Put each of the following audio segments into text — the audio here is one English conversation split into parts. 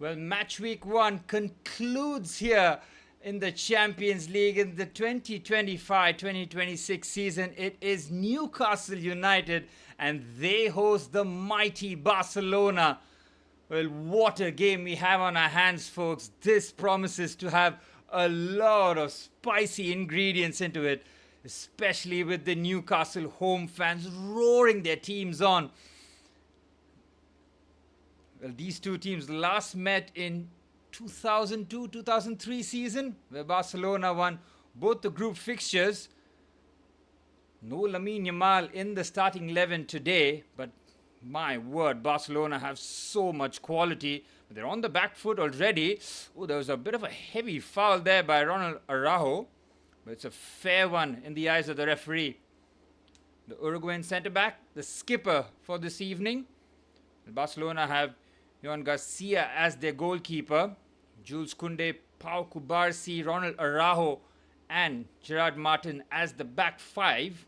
Well, match week 1 concludes here in the Champions League in the 2025-2026 season. It is Newcastle United and they host the mighty Barcelona. Well, what a game we have on our hands, folks. This promises to have a lot of spicy ingredients into it, especially with the Newcastle home fans roaring their teams on. Well, these two teams last met in 2002-2003 season, where Barcelona won both the group fixtures. No Lamine Yamal in the starting 11 today, but my word, Barcelona have so much quality. They're on the back foot already. Oh, there was a bit of a heavy foul there by Ronald Araujo, but it's a fair one in the eyes of the referee. The Uruguayan centre-back, the skipper for this evening. Barcelona have Johan Garcia as their goalkeeper, Jules Koundé, Pau Cubarsí, Ronald Araujo and Gerard Martin as the back five.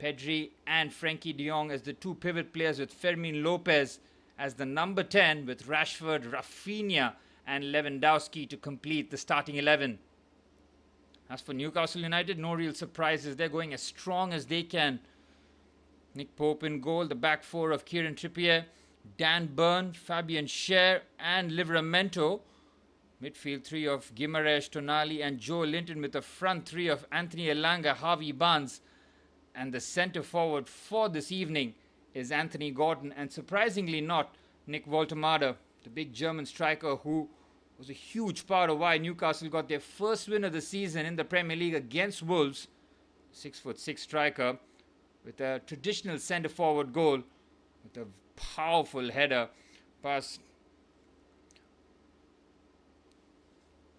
Pedri and Frenkie de Jong as the two pivot players, with Fermin Lopez as the number 10, with Rashford, Rafinha and Lewandowski to complete the starting 11. As for Newcastle United, no real surprises. They're going as strong as they can. Nick Pope in goal, the back four of Kieran Trippier, Dan Burn, Fabian Schär and Livramento. Midfield three of Guimaraes, Tonali and Joe Linton, with the front three of Anthony Elanga, Harvey Barnes. And the centre forward for this evening is Anthony Gordon, and surprisingly not Nick Woltemade, the big German striker who was a huge part of why Newcastle got their first win of the season in the Premier League against Wolves. 6'6" striker with a traditional centre forward goal, with a powerful header past.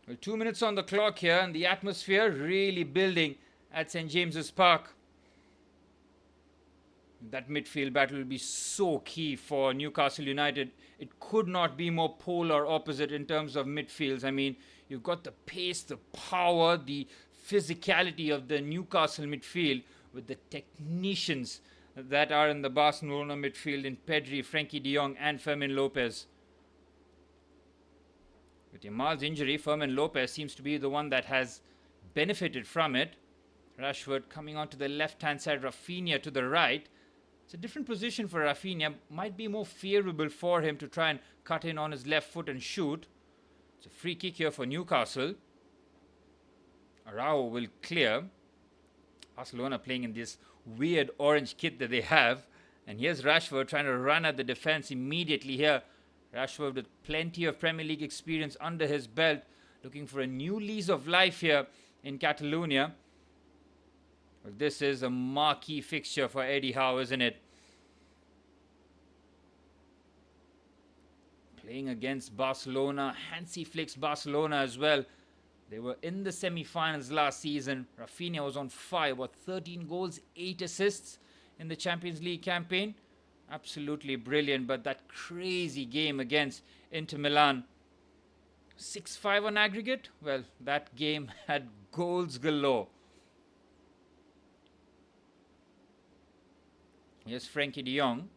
Well, 2 minutes on the clock here, and the atmosphere really building at St. James's Park. That midfield battle will be so key for Newcastle United. It could not be more polar opposite in terms of midfields. I mean, you've got the pace, the power, the physicality of the Newcastle midfield, with the technicians that are in the Barcelona midfield in Pedri, Frenkie de Jong and Fermin Lopez. With Yamal's injury, Fermin Lopez seems to be the one that has benefited from it. Rashford coming onto the left-hand side, Rafinha to the right. It's a different position for Rafinha. Might be more favorable for him to try and cut in on his left foot and shoot. It's a free kick here for Newcastle. Araujo will clear. Barcelona playing in this weird orange kit that they have. And here's Rashford trying to run at the defense immediately here. Rashford with plenty of Premier League experience under his belt, looking for a new lease of life here in Catalonia. Well, this is a marquee fixture for Eddie Howe, isn't it? Playing against Barcelona, Hansi Flick's Barcelona as well. They were in the semi-finals last season. Rafinha was on fire, 13 goals, 8 assists in the Champions League campaign. Absolutely brilliant, but that crazy game against Inter Milan, 6-5 on aggregate. Well, that game had goals galore. Here's Frenkie de Jong.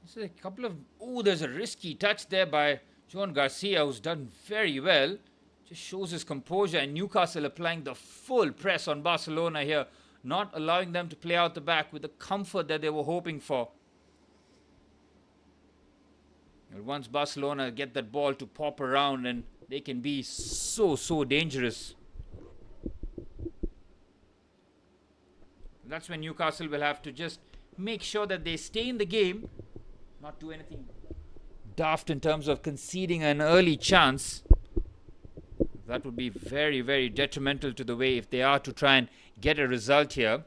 This is a couple of... Oh, there's a risky touch there by Johan Garcia, who's done very well. Just shows his composure, and Newcastle applying the full press on Barcelona here, not allowing them to play out the back with the comfort that they were hoping for. And once Barcelona get that ball to pop around, and they can be so dangerous. That's when Newcastle will have to just make sure that they stay in the game, not do anything daft in terms of conceding an early chance. That would be very detrimental to the way if they are to try and get a result here.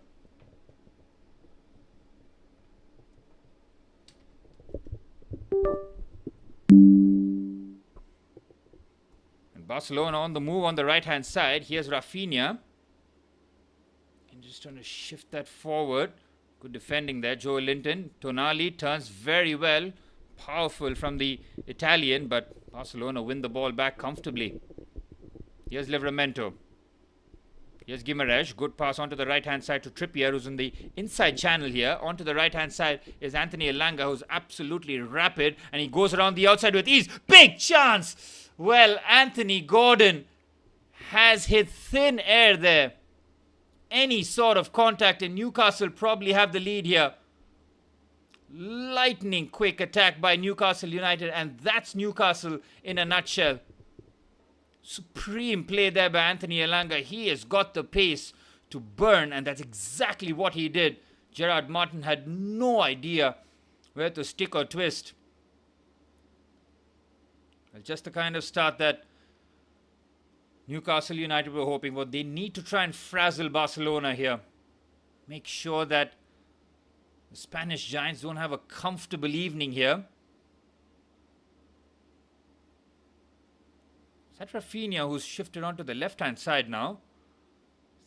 And Barcelona on the move on the right hand side. Here's Rafinha. And just trying to shift that forward. Good defending there, Joe Linton. Tonali turns very well. Powerful from the Italian, but Barcelona win the ball back comfortably. Here's Livramento. Here's Guimaraes. Good pass onto the right-hand side to Trippier, who's in the inside channel here. Onto the right-hand side is Anthony Elanga, who's absolutely rapid. And he goes around the outside with ease. Big chance! Well, Anthony Gordon has hit thin air there. Any sort of contact, and Newcastle probably have the lead here. Lightning quick attack by Newcastle United, and that's Newcastle in a nutshell. Supreme play there by Anthony Elanga. He has got the pace to burn, and that's exactly what he did. Gerard Martin had no idea where to stick or twist. Well, just the kind of start that Newcastle United were hoping for. They need to try and frazzle Barcelona here. Make sure that the Spanish Giants don't have a comfortable evening here. Is that Rafinha who's shifted onto the left-hand side now?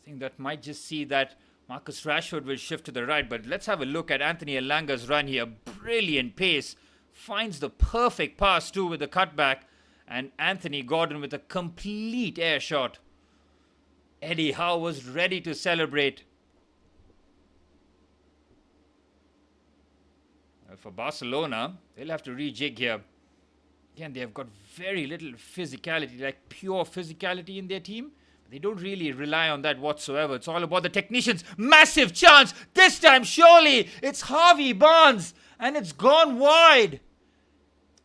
I think that might just see that Marcus Rashford will shift to the right. But let's have a look at Anthony Elanga's run here. Brilliant pace. Finds the perfect pass too with the cutback. And Anthony Gordon with a complete air shot. Eddie Howe was ready to celebrate. Well, for Barcelona, they'll have to rejig here. Again, they have got very little physicality, like pure physicality in their team. They don't really rely on that whatsoever. It's all about the technicians. Massive chance. This time, surely, it's Harvey Barnes. And it's gone wide.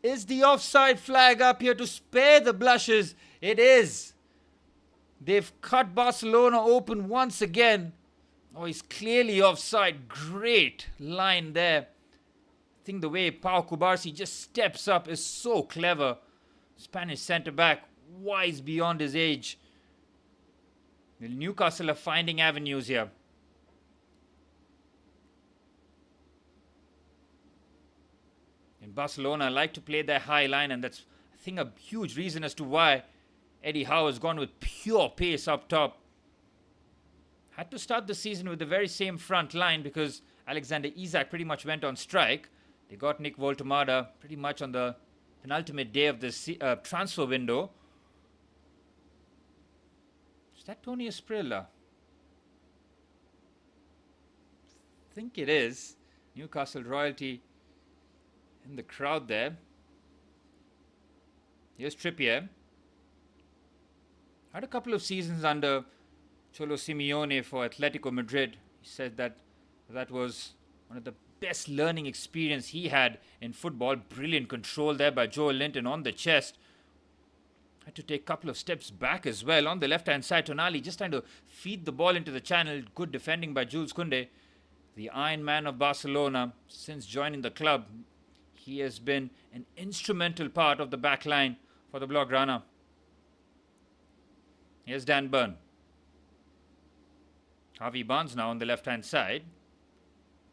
Is the offside flag up here to spare the blushes? It is. They've cut Barcelona open once again. Oh, he's clearly offside. Great line there. I think the way Pau Cubarsí just steps up is so clever. Spanish centre-back, wise beyond his age. Well, Newcastle are finding avenues here. In Barcelona, like to play their high line, and that's, I think, a huge reason as to why Eddie Howe has gone with pure pace up top. Had to start the season with the very same front line because Alexander Isak pretty much went on strike. They got Nick Voltemada pretty much on the penultimate day of the transfer window. Is that Tony Esprilla? I think it is. Newcastle royalty in the crowd there. Here's Trippier. Had a couple of seasons under Cholo Simeone for Atletico Madrid. He said that that was one of the best learning experience he had in football. Brilliant control there by Joel Linton on the chest. Had to take a couple of steps back as well. On the left-hand side, Tonali just trying to feed the ball into the channel. Good defending by Jules Koundé. The Iron Man of Barcelona since joining the club. He has been an instrumental part of the back line for the Blaugrana. Here's Dan Burn. Harvey Barnes now on the left-hand side.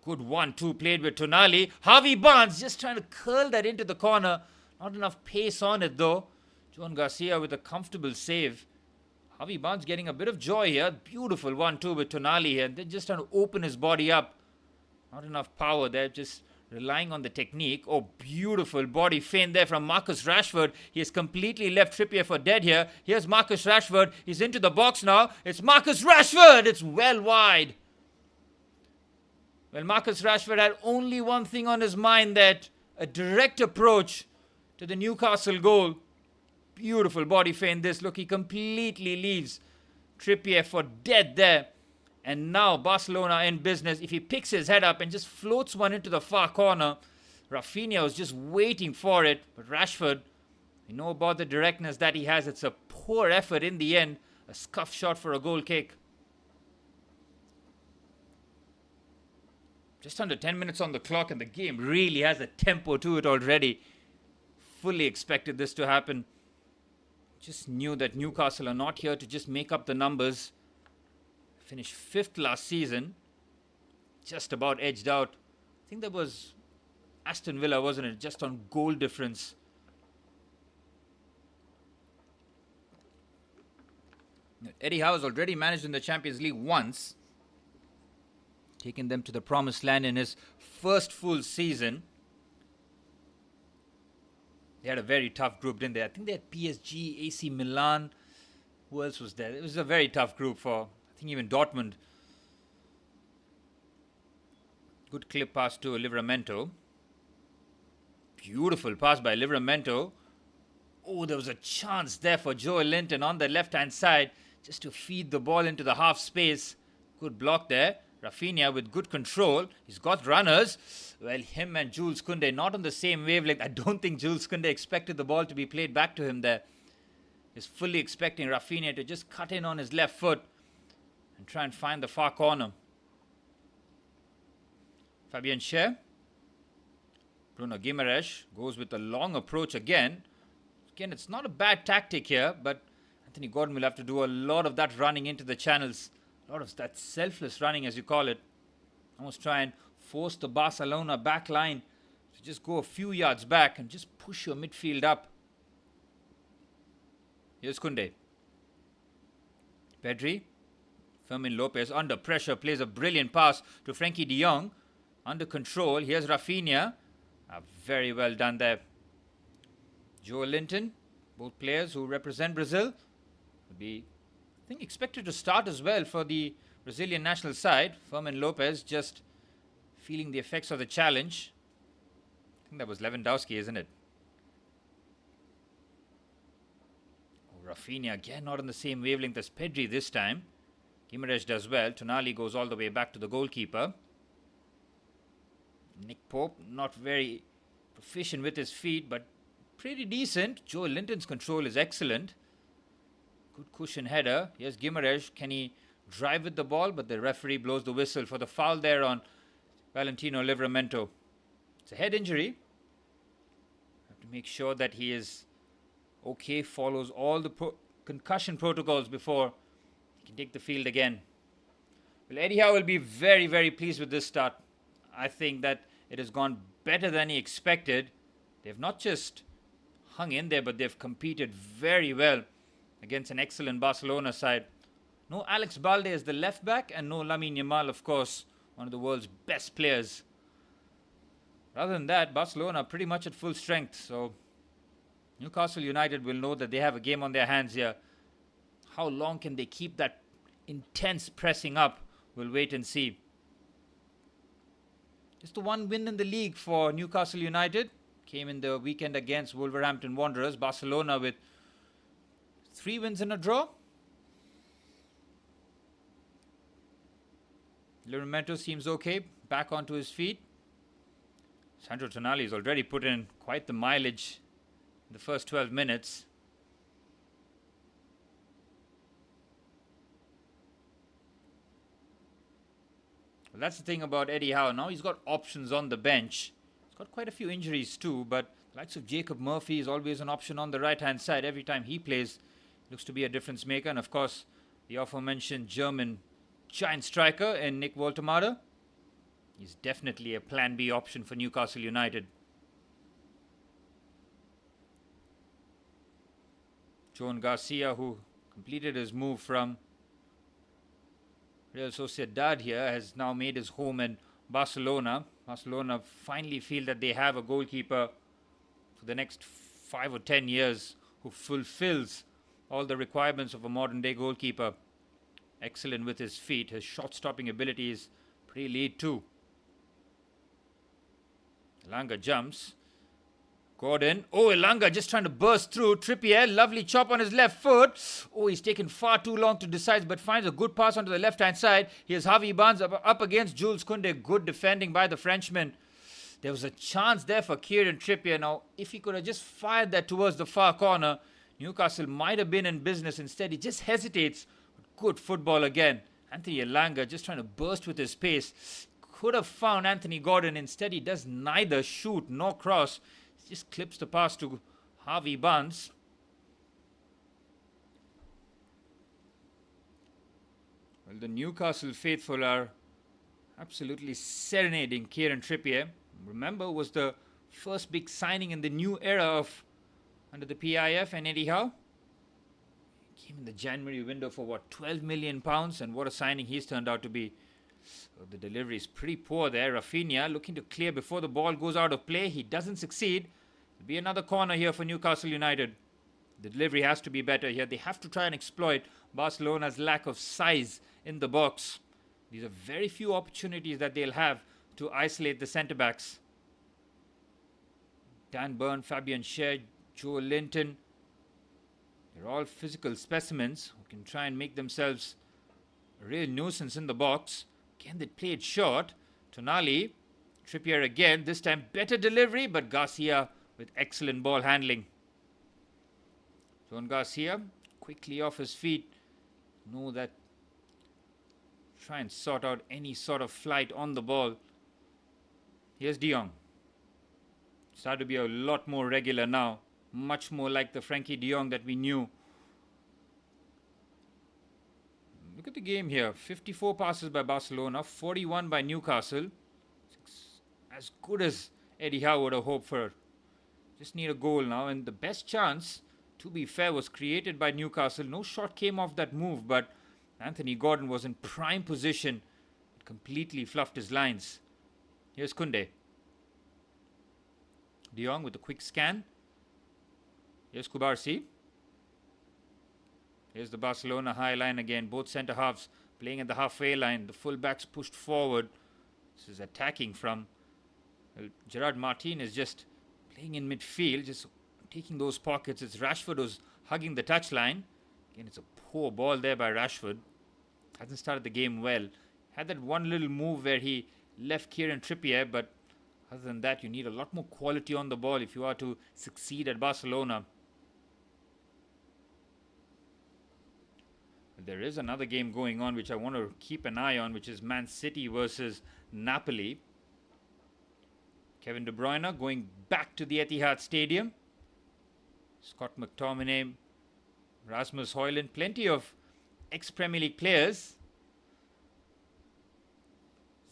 Good 1-2 played with Tonali. Harvey Barnes just trying to curl that into the corner. Not enough pace on it though. Joan Garcia with a comfortable save. Harvey Barnes getting a bit of joy here. Beautiful 1-2 with Tonali here. They're just trying to open his body up. Not enough power there. Just relying on the technique. Oh, beautiful body feint there from Marcus Rashford. He has completely left Trippier for dead here. Here's Marcus Rashford. He's into the box now. It's Marcus Rashford. It's well wide. Well, Marcus Rashford had only one thing on his mind, that a direct approach to the Newcastle goal. Beautiful body feint this. Look, he completely leaves Trippier for dead there. And now Barcelona in business. If he picks his head up and just floats one into the far corner, Rafinha was just waiting for it. But Rashford, we know about the directness that he has. It's a poor effort in the end. A scuff shot for a goal kick. Just under 10 minutes on the clock, and the game really has a tempo to it already. Fully expected this to happen. Just knew that Newcastle are not here to just make up the numbers. Finished 5th last season. Just about edged out. I think that was Aston Villa, wasn't it? Just on goal difference. Eddie Howe has already managed in the Champions League once. Taking them to the promised land in his first full season. They had a very tough group, didn't they? I think they had PSG, AC Milan. Who else was there? It was a very tough group for, I I think even Dortmund. Good clip pass to Livramento. Beautiful pass by Livramento. Oh, there was a chance there for Joel Linton on the left-hand side just to feed the ball into the half space. Good block there. Rafinha with good control. He's got runners. Well, him and Jules Koundé not on the same wavelength. I don't think Jules Koundé expected the ball to be played back to him there. He's fully expecting Rafinha to just cut in on his left foot and try and find the far corner. Fabian Schär. Bruno Guimaraes goes with a long approach again. Again, it's not a bad tactic here, but Anthony Gordon will have to do a lot of that running into the channels. A lot of that selfless running, as you call it. Almost try and force the Barcelona back line to just go a few yards back and just push your midfield up. Here's Koundé. Pedri. Fermin Lopez under pressure plays a brilliant pass to Frenkie de Jong. Under control. Here's Rafinha. Very well done there. Joel Linton, both players who represent Brazil, will be, I think, expected to start as well for the Brazilian national side. Fermin Lopez just feeling the effects of the challenge. I think that was Lewandowski, isn't it? Oh, Rafinha again not on the same wavelength as Pedri this time. Guimaraes does well. Tonali goes all the way back to the goalkeeper. Nick Pope not very proficient with his feet, but pretty decent. Joel Linton's control is excellent. Good cushion header. Here's Guimaraes. Can he drive with the ball? But the referee blows the whistle for the foul there on Valentino Livramento. It's a head injury. Have to make sure that he is okay, follows all the concussion protocols before he can take the field again. Well, Eddie Howe will be very, very pleased with this start. I think that it has gone better than he expected. They've not just hung in there, but they've competed very well against an excellent Barcelona side. No Alex Balde as the left back, and no Lamine Yamal, of course, one of the world's best players. Other than that, Barcelona are pretty much at full strength. So Newcastle United will know that they have a game on their hands here. How long can they keep that intense pressing up? We'll wait and see. Just the one win in the league for Newcastle United. Came in the weekend against Wolverhampton Wanderers. Barcelona with 3 wins and a draw. Livramento seems okay. Back onto his feet. Sandro Tonali has already put in quite the mileage in the first 12 minutes. Well, that's the thing about Eddie Howe. Now he's got options on the bench. He's got quite a few injuries too, but the likes of Jacob Murphy is always an option on the right-hand side. Every time he plays, looks to be a difference maker. And of course, the aforementioned German giant striker in Nick Woltemade. He's definitely a plan B option for Newcastle United. Joan Garcia, who completed his move from Real Sociedad here, has now made his home in Barcelona. Barcelona finally feel that they have a goalkeeper for the next 5 or 10 years who fulfills all the requirements of a modern day goalkeeper. Excellent with his feet. His shot stopping ability is pretty elite too. Elanga jumps. Gordon. Oh, Elanga just trying to burst through. Trippier, lovely chop on his left foot. Oh, he's taken far too long to decide, but finds a good pass onto the left-hand side. Here's Javi Barnes up against Jules Koundé. Good defending by the Frenchman. There was a chance there for Kieran Trippier. Now, if he could have just fired that towards the far corner, Newcastle might have been in business. Instead, he just hesitates. Good football again. Anthony Elanga just trying to burst with his pace. Could have found Anthony Gordon. Instead, he does neither shoot nor cross. Just clips the pass to Javi Barnes. Well, the Newcastle faithful are absolutely serenading Kieran Trippier. Remember, was the first big signing in the new era of under the PIF and Eddie Howe. Came in the January window for what, £12 million, and what a signing he's turned out to be. So the delivery is pretty poor there. Rafinha looking to clear before the ball goes out of play. He doesn't succeed. It'll be another corner here for Newcastle United. The delivery has to be better here. They have to try and exploit Barcelona's lack of size in the box. These are very few opportunities that they'll have to isolate the centre-backs. Dan Burn, Fabian Schär, Joe Linton. They're all physical specimens who can try and make themselves a real nuisance in the box. Again, they played short. Tonali, Trippier again. This time better delivery, but Garcia with excellent ball handling. John Garcia quickly off his feet. Know that. Try and sort out any sort of flight on the ball. Here's De Jong. Started to be a lot more regular now. Much more like the Frankie De Jong that we knew. Look at the game here. 54 passes by Barcelona, 41 by Newcastle. As good as Eddie Howe would have hoped for. Just need a goal now. And the best chance, to be fair, was created by Newcastle. No shot came off that move, but Anthony Gordon was in prime position. It completely fluffed his lines. Here's Koundé. De Jong with a quick scan. Here's Kubarsi. Here's the Barcelona high line again. Both centre halves playing at the halfway line. The full-backs pushed forward. This is attacking from Gerard Martin is just playing in midfield, just taking those pockets. It's Rashford who's hugging the touchline. Again, it's a poor ball there by Rashford. Hasn't started the game well. Had that one little move where he left Kieran Trippier, but other than that, you need a lot more quality on the ball if you are to succeed at Barcelona. There is another game going on which I want to keep an eye on, which is Man City versus Napoli. Kevin De Bruyne going back to the Etihad Stadium. Scott McTominay, Rasmus Højlund, plenty of ex-Premier League players.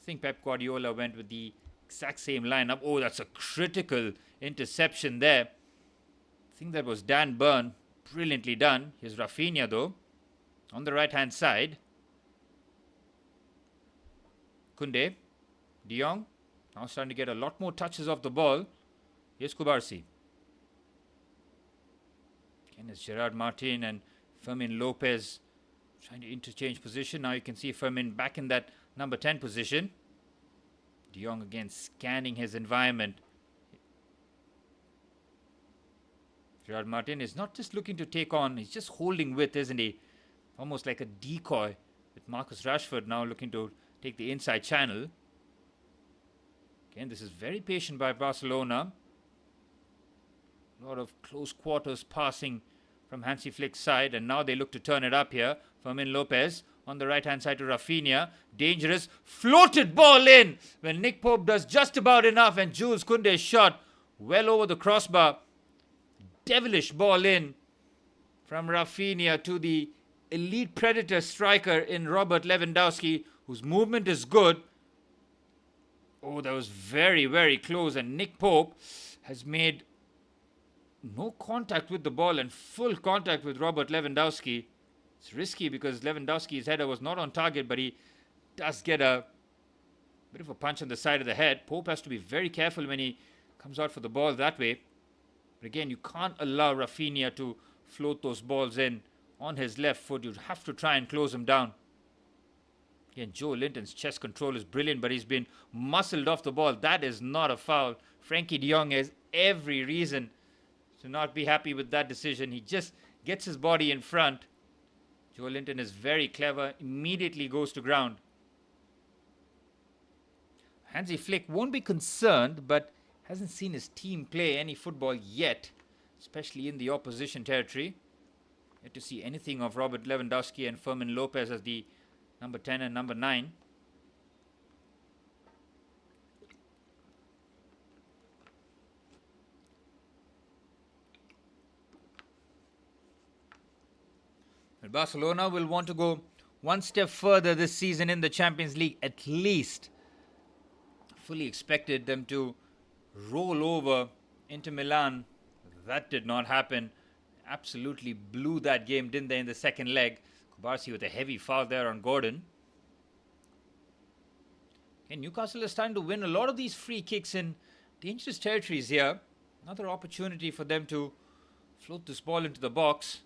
I think Pep Guardiola went with the exact same lineup. Oh, that's a critical interception there. I think that was Dan Burn. Brilliantly done. Here's Rafinha though. On the right-hand side. Koundé. De Jong. Now starting to get a lot more touches off the ball. Here's Kubarsi. Again, it's Gerard Martin and Fermin Lopez trying to interchange position. Now you can see Fermin back in that number 10 position. De Jong again scanning his environment. Gerard Martin is not just looking to take on, he's just holding width, isn't he? Almost like a decoy with Marcus Rashford now looking to take the inside channel. Again, this is very patient by Barcelona. A lot of close quarters passing from Hansi Flick's side, and now they look to turn it up here. Fermin Lopez on the right-hand side to Rafinha. Dangerous. Floated ball in when Nick Pope does just about enough, and Jules Koundé's shot well over the crossbar. Devilish ball in from Rafinha to the elite predator striker in Robert Lewandowski, whose movement is good. Oh, that was very, very close, and Nick Pope has made no contact with the ball and full contact with Robert Lewandowski. It's risky because Lewandowski's header was not on target, but he does get a bit of a punch on the side of the head. Pope has to be very careful when he comes out for the ball that way. But again, you can't allow Rafinha to float those balls in on his left foot. You have to try and close him down. Again, Joe Linton's chest control is brilliant, but he's been muscled off the ball. That is not a foul. Frankie De Jong has every reason to not be happy with that decision. He just gets his body in front. Joe Linton is very clever, immediately goes to ground. Hansi Flick won't be concerned, but hasn't seen his team play any football yet, especially in the opposition territory. Yet to see anything of Robert Lewandowski and Fermin Lopez as the number 10 and number 9. But Barcelona will want to go one step further this season in the Champions League, at least. Fully expected them to roll over Inter Milan. That did not happen. Absolutely blew that game, didn't they, in the second leg. Kubarsi with a heavy foul there on Gordon. And Newcastle is starting to win a lot of these free kicks in dangerous territories here. Another opportunity for them to float this ball into the box.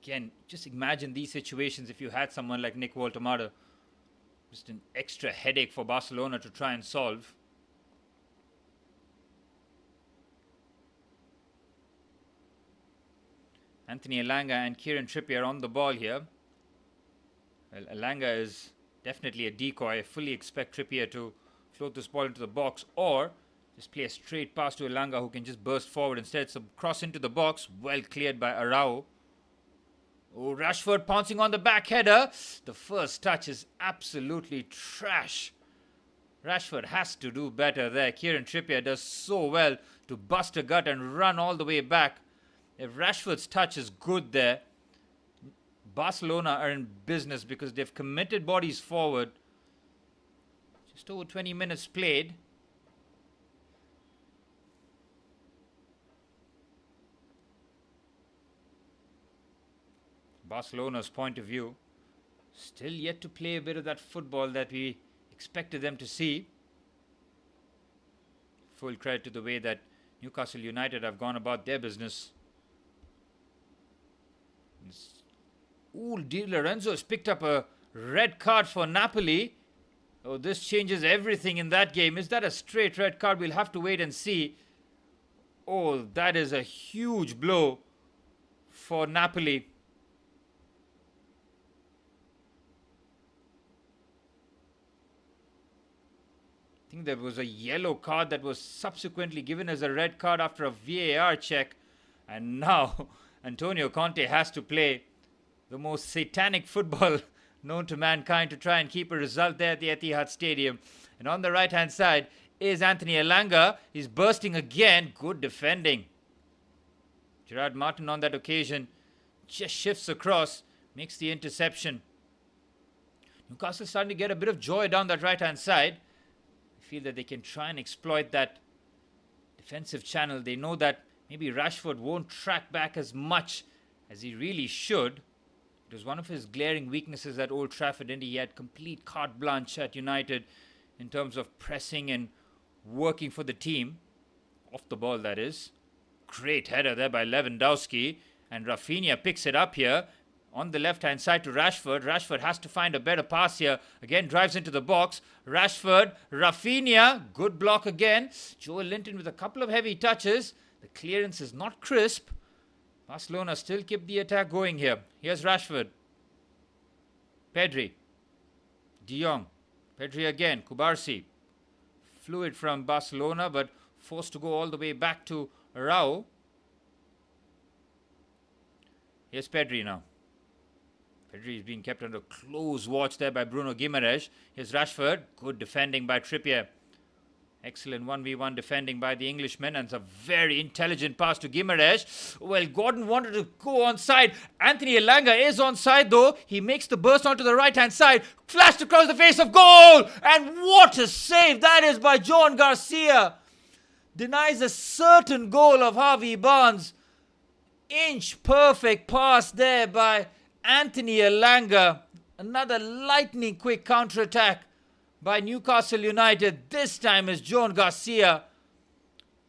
Again, just imagine these situations if you had someone like Nick Woltemade. Just an extra headache for Barcelona to try and solve. Anthony Elanga and Kieran Trippier on the ball here. Well, Elanga is definitely a decoy. I fully expect Trippier to float this ball into the box or just play a straight pass to Elanga who can just burst forward instead. So cross into the box, well cleared by Arau. Oh, Rashford pouncing on the back header. The first touch is absolutely trash. Rashford has to do better there. Kieran Trippier does so well to bust a gut and run all the way back. If Rashford's touch is good there, Barcelona are in business because they've committed bodies forward. Just over 20 minutes played. Barcelona's point of view, still yet to play a bit of that football that we expected them to see. Full credit to the way that Newcastle United have gone about their business. Ooh, Di Lorenzo has picked up a red card for Napoli. Oh, this changes everything in that game. Is that a straight red card? We'll have to wait and see. Oh, that is a huge blow for Napoli. I think there was a yellow card that was subsequently given as a red card after a VAR check. And now Antonio Conte has to play the most satanic football known to mankind to try and keep a result there at the Etihad Stadium. And on the right-hand side is Anthony Elanga. He's bursting again. Good defending. Gerard Martin on that occasion just shifts across, makes the interception. Newcastle starting to get a bit of joy down that right-hand side. Feel that they can try and exploit that defensive channel. They know that maybe Rashford won't track back as much as he really should. It was one of his glaring weaknesses at Old Trafford, and he had complete carte blanche at United in terms of pressing and working for the team. Off the ball, that is. Great header there by Lewandowski, and Rafinha picks it up here. On the left-hand side to Rashford. Rashford has to find a better pass here. Again, drives into the box. Rashford, Rafinha. Good block again. Joel Linton with a couple of heavy touches. The clearance is not crisp. Barcelona still keep the attack going here. Here's Rashford. Pedri. De Jong. Pedri again. Kubarsi. Fluid from Barcelona, but forced to go all the way back to Arau. Here's Pedri now. Pedri is being kept under close watch there by Bruno Guimaraes. Here's Rashford. Good defending by Trippier. Excellent 1v1 defending by the Englishman, and it's a very intelligent pass to Guimaraes. Well, Gordon wanted to go onside. Anthony Elanga is onside though. He makes the burst onto the right-hand side. Flashed across the face of goal! And what a save that is by John Garcia. Denies a certain goal of Harvey Barnes. Inch perfect pass there by Anthony Elanga. Another lightning quick counter-attack by Newcastle United. This time is John Garcia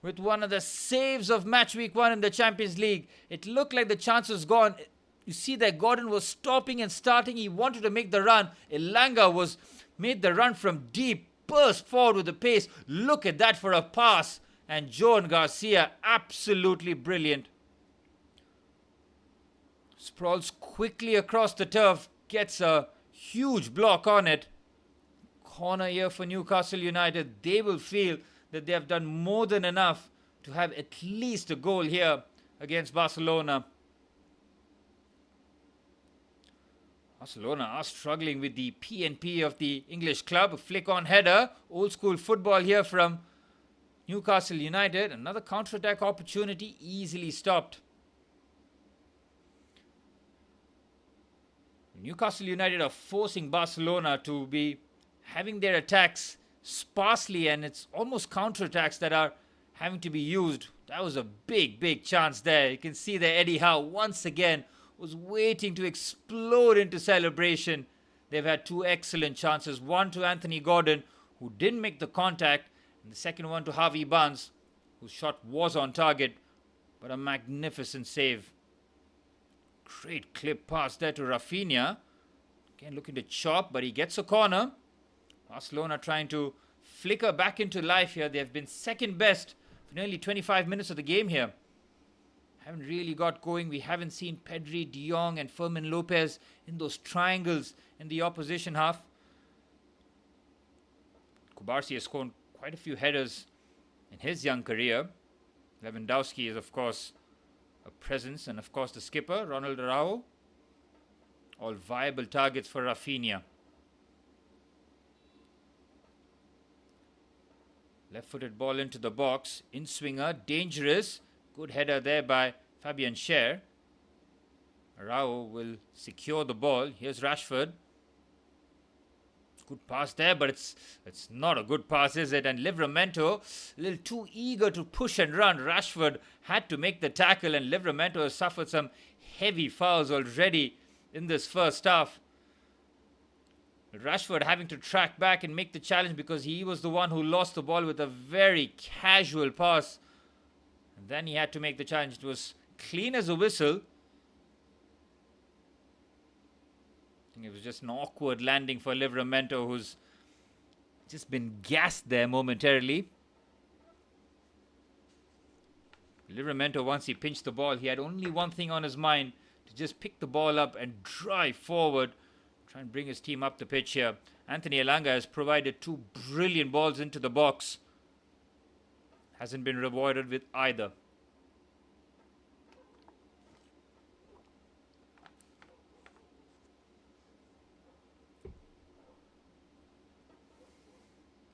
with one of the saves of match week 1 in the Champions League. It looked like the chance was gone. You see that Gordon was stopping and starting. He wanted to make the run. Elanga made the run from deep, burst forward with the pace. Look at that for a pass. And John Garcia, absolutely brilliant. Sprawls quickly across the turf, gets a huge block on it. Corner here for Newcastle United. They will feel that they have done more than enough to have at least a goal here against Barcelona. Barcelona are struggling with the P&P of the English club. A flick-on header. Old school football here from Newcastle United. Another counter-attack opportunity easily stopped. Newcastle United are forcing Barcelona to be having their attacks sparsely, and it's almost counter-attacks that are having to be used. That was a big chance there. You can see that Eddie Howe once again was waiting to explode into celebration. They've had two excellent chances. One to Anthony Gordon, who didn't make the contact, and the second one to Harvey Barnes, whose shot was on target. But a magnificent save. Great clip pass there to Rafinha. Again looking to chop, but he gets a corner. Barcelona trying to flicker back into life here. They have been second best for nearly 25 minutes of the game here. Haven't really got going. We haven't seen Pedri, De Jong and Fermin Lopez in those triangles in the opposition half. Kubarsi has scored quite a few headers in his young career. Lewandowski is, of course, a presence. And, of course, the skipper, Ronald Araujo. All viable targets for Rafinha. Left-footed ball into the box. In-swinger, dangerous. Good header there by Fabian Schär. Araujo will secure the ball. Here's Rashford. Good pass there, but it's not a good pass, is it? And Livramento, a little too eager to push and run. Rashford had to make the tackle, and Livramento has suffered some heavy fouls already in this first half. Rashford having to track back and make the challenge because he was the one who lost the ball with a very casual pass. And then he had to make the challenge. It was clean as a whistle. It was just an awkward landing for Livramento, who's just been gassed there momentarily. Livramento, once he pinched the ball, he had only one thing on his mind, to just pick the ball up and drive forward, try and bring his team up the pitch here. Anthony Elanga has provided two brilliant balls into the box. Hasn't been rewarded with either.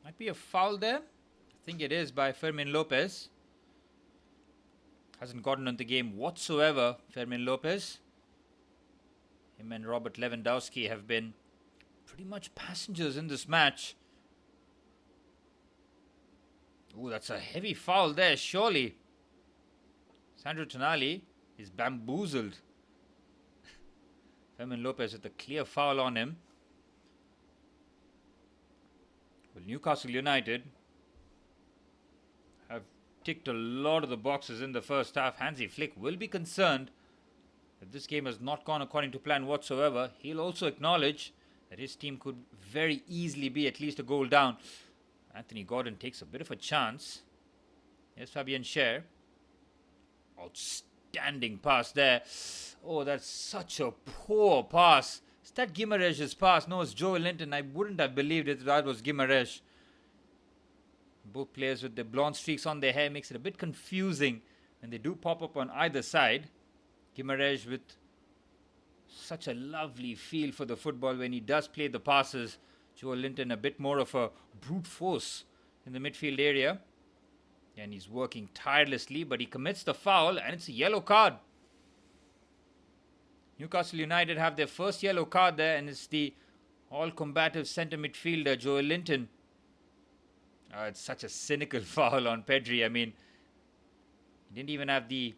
Might be a foul there. I think it is by Fermin Lopez. Hasn't gotten on the game whatsoever, Fermin Lopez. Him and Robert Lewandowski have been pretty much passengers in this match. Oh, that's a heavy foul there, surely. Sandro Tonali is bamboozled. Fermin Lopez with a clear foul on him. Well, Newcastle United have ticked a lot of the boxes in the first half. Hansi Flick will be concerned that this game has not gone according to plan whatsoever. He'll also acknowledge that his team could very easily be at least a goal down. Anthony Gordon takes a bit of a chance. Here's Fabian Schär. Outstanding pass there. Oh, that's such a poor pass. Is that Guimarães' pass? No, it's Joel Linton. I wouldn't have believed it that was Guimarães. Both players with the blonde streaks on their hair makes it a bit confusing when they do pop up on either side. Guimarães with such a lovely feel for the football when he does play the passes. Joel Linton a bit more of a brute force in the midfield area. And he's working tirelessly, but he commits the foul and it's a yellow card. Newcastle United have their first yellow card there, and it's the all-combative centre midfielder, Joel Linton. It's such a cynical foul on Pedri. I mean, he didn't even have the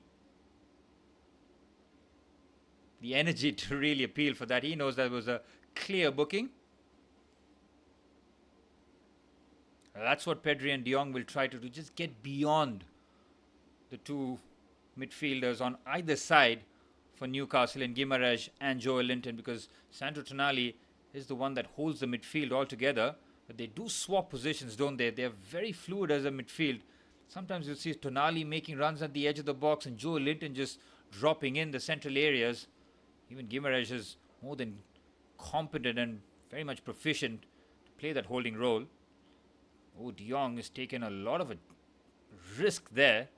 energy to really appeal for that. He knows that was a clear booking. That's what Pedri and De Jong will try to do, just get beyond the two midfielders on either side for Newcastle in Guimarães and Joel Linton, because Sandro Tonali is the one that holds the midfield altogether. But they do swap positions, don't they? They're very fluid as a midfield. Sometimes you'll see Tonali making runs at the edge of the box and Joel Linton just dropping in the central areas. Even Guimarães is more than competent and very much proficient to play that holding role. Oh, De Jong has taken a lot of a risk there,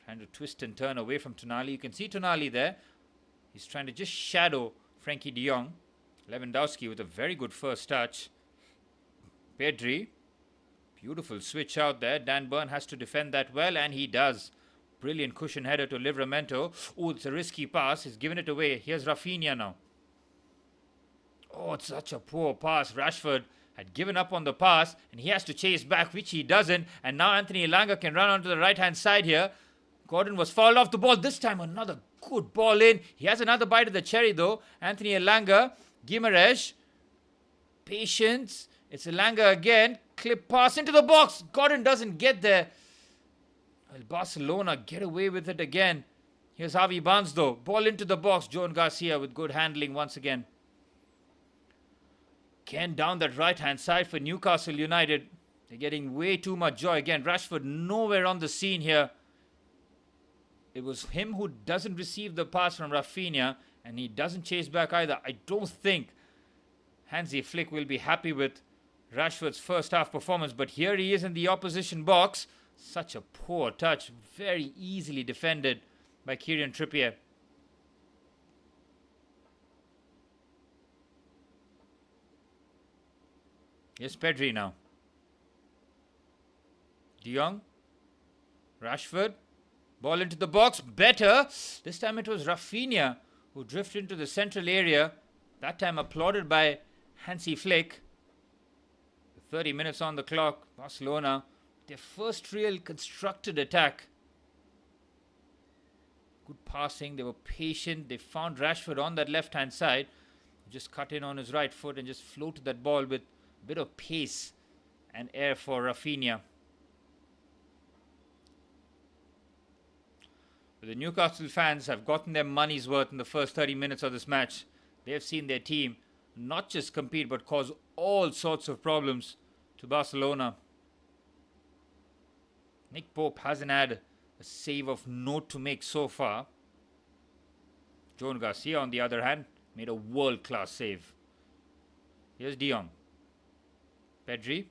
trying to twist and turn away from Tonali. You can see Tonali there. He's trying to just shadow Frankie De Jong. Lewandowski with a very good first touch. Pedri, beautiful switch out there. Dan Burn has to defend that well, and he does. Brilliant cushion header to Livramento. Oh, it's a risky pass. He's given it away. Here's Rafinha now. Oh, it's such a poor pass. Rashford had given up on the pass, and he has to chase back, which he doesn't. And now Anthony Elanga can run onto the right-hand side here. Gordon was fouled off the ball. This time another good ball in. He has another bite of the cherry though. Anthony Elanga, Guimarães, patience. It's Elanga again. Clip pass into the box. Gordon doesn't get there. Well, Barcelona get away with it again. Here's Javi Barnes though. Ball into the box. Joan Garcia with good handling once again. Again down that right hand side for Newcastle United. They're getting way too much joy. Again, Rashford nowhere on the scene here. It was him who doesn't receive the pass from Rafinha, and he doesn't chase back either. I don't think Hansi Flick will be happy with Rashford's first half performance, but here he is in the opposition box. Such a poor touch, very easily defended by Kieran Trippier. Here's Pedri now. De Jong. Rashford. Ball into the box. Better. This time it was Rafinha who drifted into the central area. That time applauded by Hansi Flick. 30 minutes on the clock. Barcelona, their first real constructed attack. Good passing. They were patient. They found Rashford on that left-hand side. Just cut in on his right foot and just floated that ball with a bit of pace and air for Rafinha. But the Newcastle fans have gotten their money's worth in the first 30 minutes of this match. They have seen their team not just compete but cause all sorts of problems to Barcelona. Nick Pope hasn't had a save of note to make so far. Joan Garcia, on the other hand, made a world-class save. Here's De Jong. Pedri.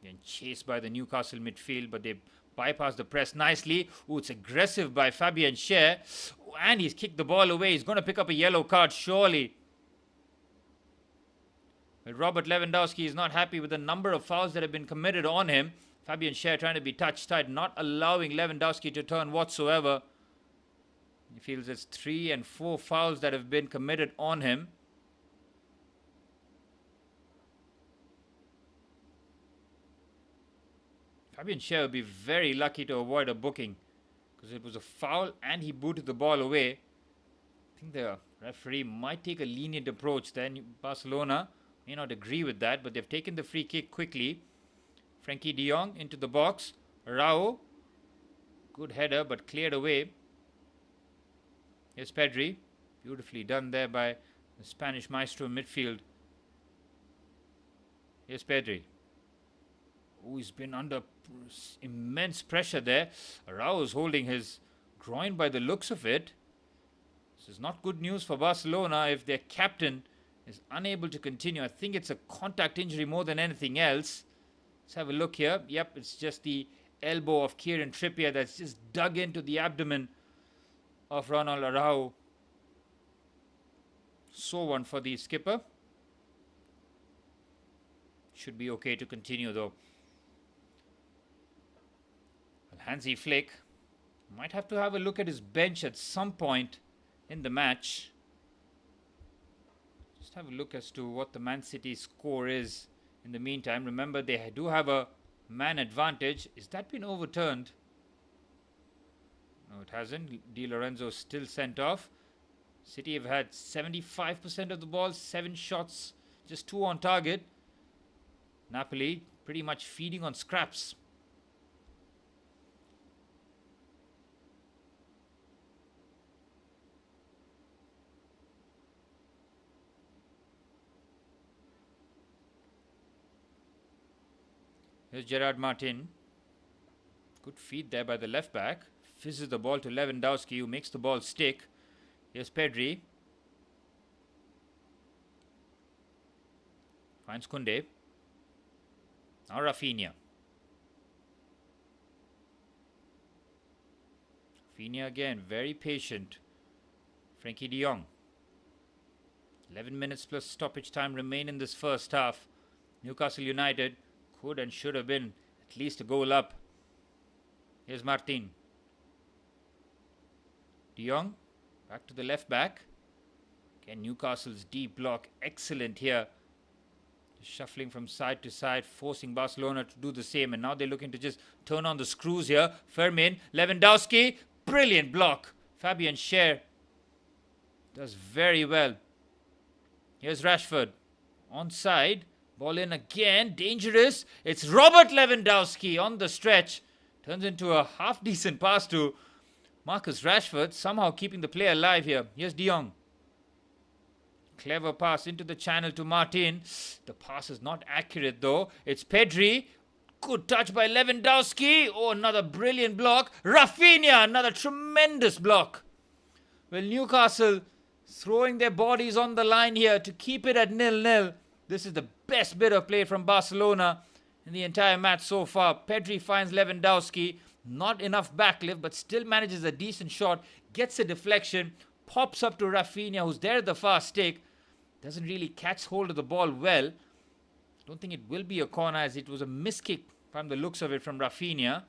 Being chased by the Newcastle midfield, but they bypass the press nicely. Ooh, it's aggressive by Fabian Schär. And he's kicked the ball away. He's going to pick up a yellow card, surely. But Robert Lewandowski is not happy with the number of fouls that have been committed on him. Fabian Schär trying to be touch-tight, not allowing Lewandowski to turn whatsoever. He feels it's 3 and 4 fouls that have been committed on him. Fabian Schär would be very lucky to avoid a booking because it was a foul and he booted the ball away. I think the referee might take a lenient approach then. Barcelona may not agree with that, but they've taken the free kick quickly. Frenkie de Jong into the box. Araujo. Good header but cleared away. Here's Pedri. Beautifully done there by the Spanish maestro in midfield. Here's Pedri. Oh, he's been under immense pressure there. Araujo's holding his groin by the looks of it. This is not good news for Barcelona if their captain is unable to continue. I think it's a contact injury more than anything else. Let's have a look here. Yep, it's just the elbow of Kieran Trippier that's just dug into the abdomen of Ronald Araujo. So one for the skipper. Should be okay to continue though. Well, Hansi Flick might have to have a look at his bench at some point in the match. Just have a look as to what the Man City score is in the meantime. Remember, they do have a man advantage. Is that been overturned? No, it hasn't. Di Lorenzo still sent off. City have had 75% of the ball, 7 shots, just 2 on target. Napoli pretty much feeding on scraps. Here's Gerard Martin. Good feed there by the left back. Fizzes the ball to Lewandowski, who makes the ball stick. Here's Pedri. Finds Koundé. Now Rafinha. Rafinha again, very patient. Frenkie de Jong. 11 minutes plus stoppage time remain in this first half. Newcastle United could and should have been at least a goal up. Here's Martin. De Jong. Back to the left back. Again, Newcastle's deep block. Excellent here. Just shuffling from side to side, forcing Barcelona to do the same. And now they're looking to just turn on the screws here. Fermin, Lewandowski. Brilliant block. Fabian Schär does very well. Here's Rashford. Onside. Ball in again. Dangerous. It's Robert Lewandowski on the stretch. Turns into a half-decent pass to Marcus Rashford, somehow keeping the play alive here. Here's De Jong. Clever pass into the channel to Martin. The pass is not accurate though. It's Pedri. Good touch by Lewandowski. Oh, another brilliant block. Rafinha, another tremendous block. Well, Newcastle throwing their bodies on the line here to keep it at 0-0. This is the best bit of play from Barcelona in the entire match so far. Pedri finds Lewandowski. Not enough backlift, but still manages a decent shot. Gets a deflection. Pops up to Rafinha, who's there at the far stick. Doesn't really catch hold of the ball well. Don't think it will be a corner, as it was a miskick from the looks of it from Rafinha.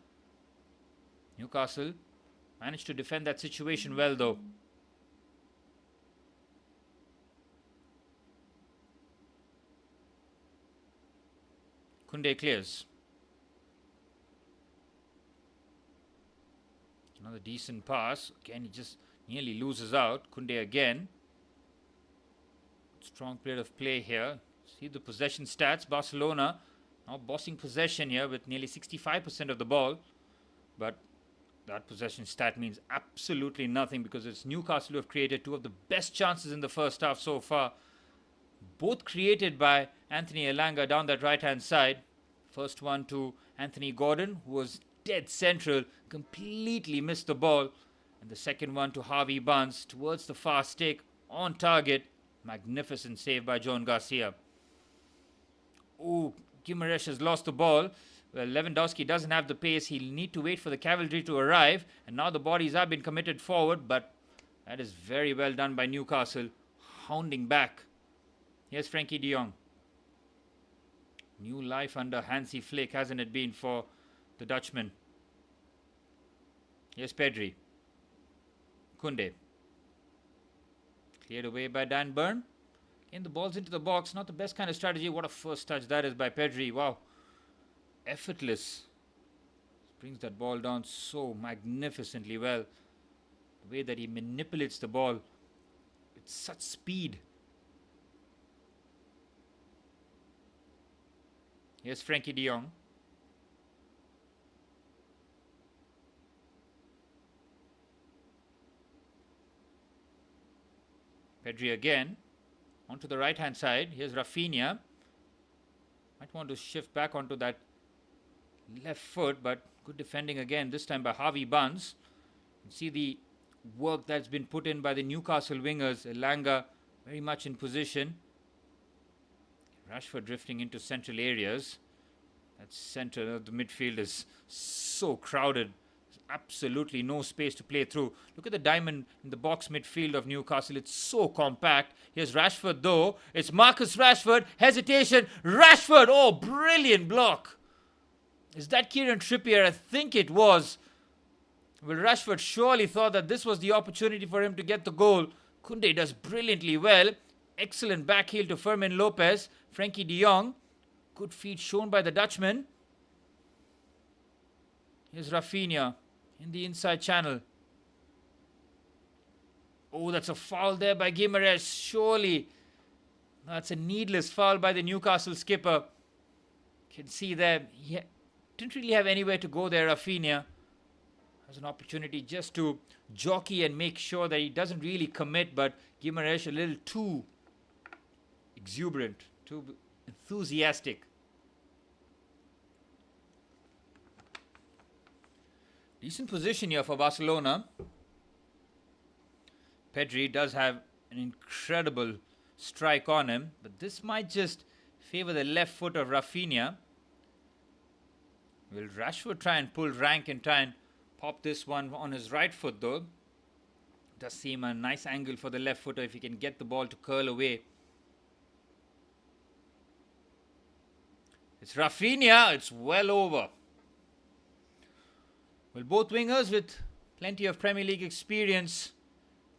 Newcastle managed to defend that situation well though. Koundé clears. Another decent pass. Again, he just nearly loses out. Koundé again. Strong period of play here. See the possession stats. Barcelona now bossing possession here with nearly 65% of the ball. But that possession stat means absolutely nothing, because it's Newcastle who have created two of the best chances in the first half so far. Both created by Anthony Elanga down that right-hand side. First one to Anthony Gordon, who was dead central, completely missed the ball. And the second one to Harvey Barnes towards the far stick, on target. Magnificent save by John Garcia. Oh, Guimaraes has lost the ball. Well, Lewandowski doesn't have the pace. He'll need to wait for the cavalry to arrive. And now the bodies have been committed forward, but that is very well done by Newcastle, hounding back. Here's Frankie de Jong. New life under Hansi Flick, hasn't it been for the Dutchman? Here's Pedri. Koundé. Cleared away by Dan Burn. And the ball's into the box. Not the best kind of strategy. What a first touch that is by Pedri. Wow. Effortless. Brings that ball down so magnificently well. The way that he manipulates the ball with such speed. Here's Frankie de Jong. Pedri again. Onto the right hand side. Here's Rafinha. Might want to shift back onto that left foot, but good defending again, this time by Harvey Barnes. You see the work that's been put in by the Newcastle wingers. Elanga very much in position. Rashford drifting into central areas. That center of the midfield is so crowded. There's absolutely no space to play through. Look at the diamond in the box midfield of Newcastle. It's so compact. Here's Rashford though. It's Marcus Rashford. Hesitation. Rashford. Oh, brilliant block. Is that Kieran Trippier? I think it was. Well, Rashford surely thought that this was the opportunity for him to get the goal. Koundé does brilliantly well. Excellent back heel to Fermin Lopez. Frankie de Jong. Good feet shown by the Dutchman. Here's Rafinha in the inside channel. Oh, that's a foul there by Guimaraes. Surely that's a needless foul by the Newcastle skipper. Can see there. He didn't really have anywhere to go there, Rafinha. Has an opportunity just to jockey and make sure that he doesn't really commit, but Guimaraes a little too exuberant, too enthusiastic. Decent position here for Barcelona. Pedri does have an incredible strike on him, but this might just favor the left foot of Rafinha. Will Rashford try and pull rank and try and pop this one on his right foot though? Does seem a nice angle for the left footer if he can get the ball to curl away. It's Rafinha. It's well over. Well, both wingers with plenty of Premier League experience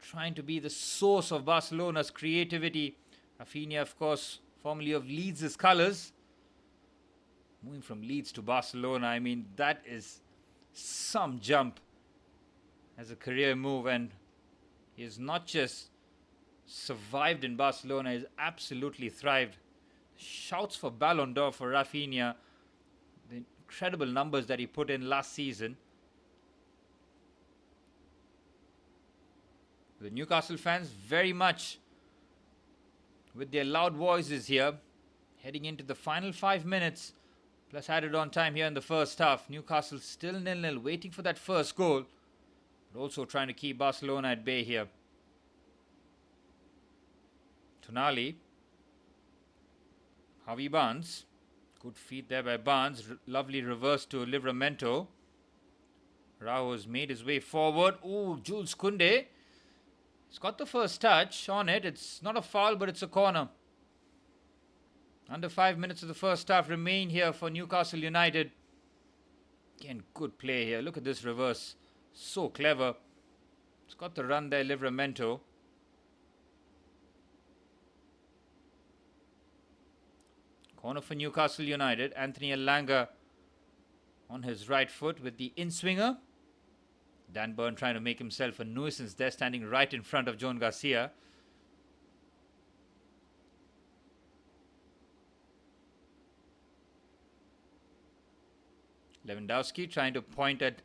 trying to be the source of Barcelona's creativity. Rafinha, of course, formerly of Leeds' colours. Moving from Leeds to Barcelona, I mean, that is some jump as a career move. And he has not just survived in Barcelona, he's absolutely thrived. Shouts for Ballon d'Or for Rafinha. The incredible numbers that he put in last season. The Newcastle fans very much with their loud voices here, heading into the final 5 minutes, plus added on time here in the first half. Newcastle still 0-0, waiting for that first goal, but also trying to keep Barcelona at bay here. Tonali, Javi Barnes, good feed there by Barnes, lovely reverse to Livramento. Rao's made his way forward. Oh, Jules Koundé, he's got the first touch on it. It's not a foul, but it's a corner. Under 5 minutes of the first half remain here for Newcastle United. Again, good play here. Look at this reverse. So clever. It's got the run there, Livramento. Corner for Newcastle United. Anthony Elanga on his right foot with the in-swinger. Dan Burn trying to make himself a nuisance there, standing right in front of Joan Garcia. Lewandowski trying to point at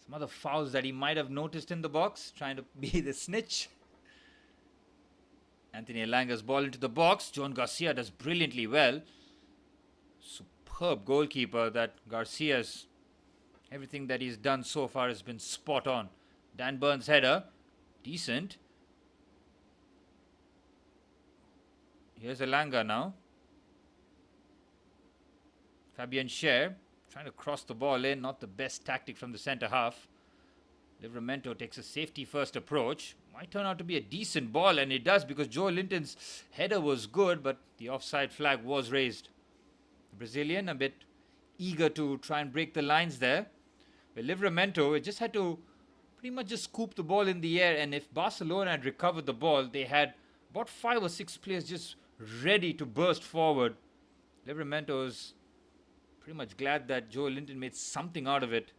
some other fouls that he might have noticed in the box, trying to be the snitch. Anthony Elanga's ball into the box. Joan Garcia does brilliantly well. Superb goalkeeper, that Garcia's. Everything that he's done so far has been spot on. Dan Burns' header, decent. Here's Elanga now. Fabian Schär trying to cross the ball in. Not the best tactic from the centre half. Livramento takes a safety first approach. Might turn out to be a decent ball, and it does, because Joe Linton's header was good, but the offside flag was raised. The Brazilian a bit eager to try and break the lines there. But Livramento, it just had to pretty much just scoop the ball in the air, and if Barcelona had recovered the ball, they had about 5 or 6 players just ready to burst forward. Livramento is pretty much glad that Joe Linton made something out of it.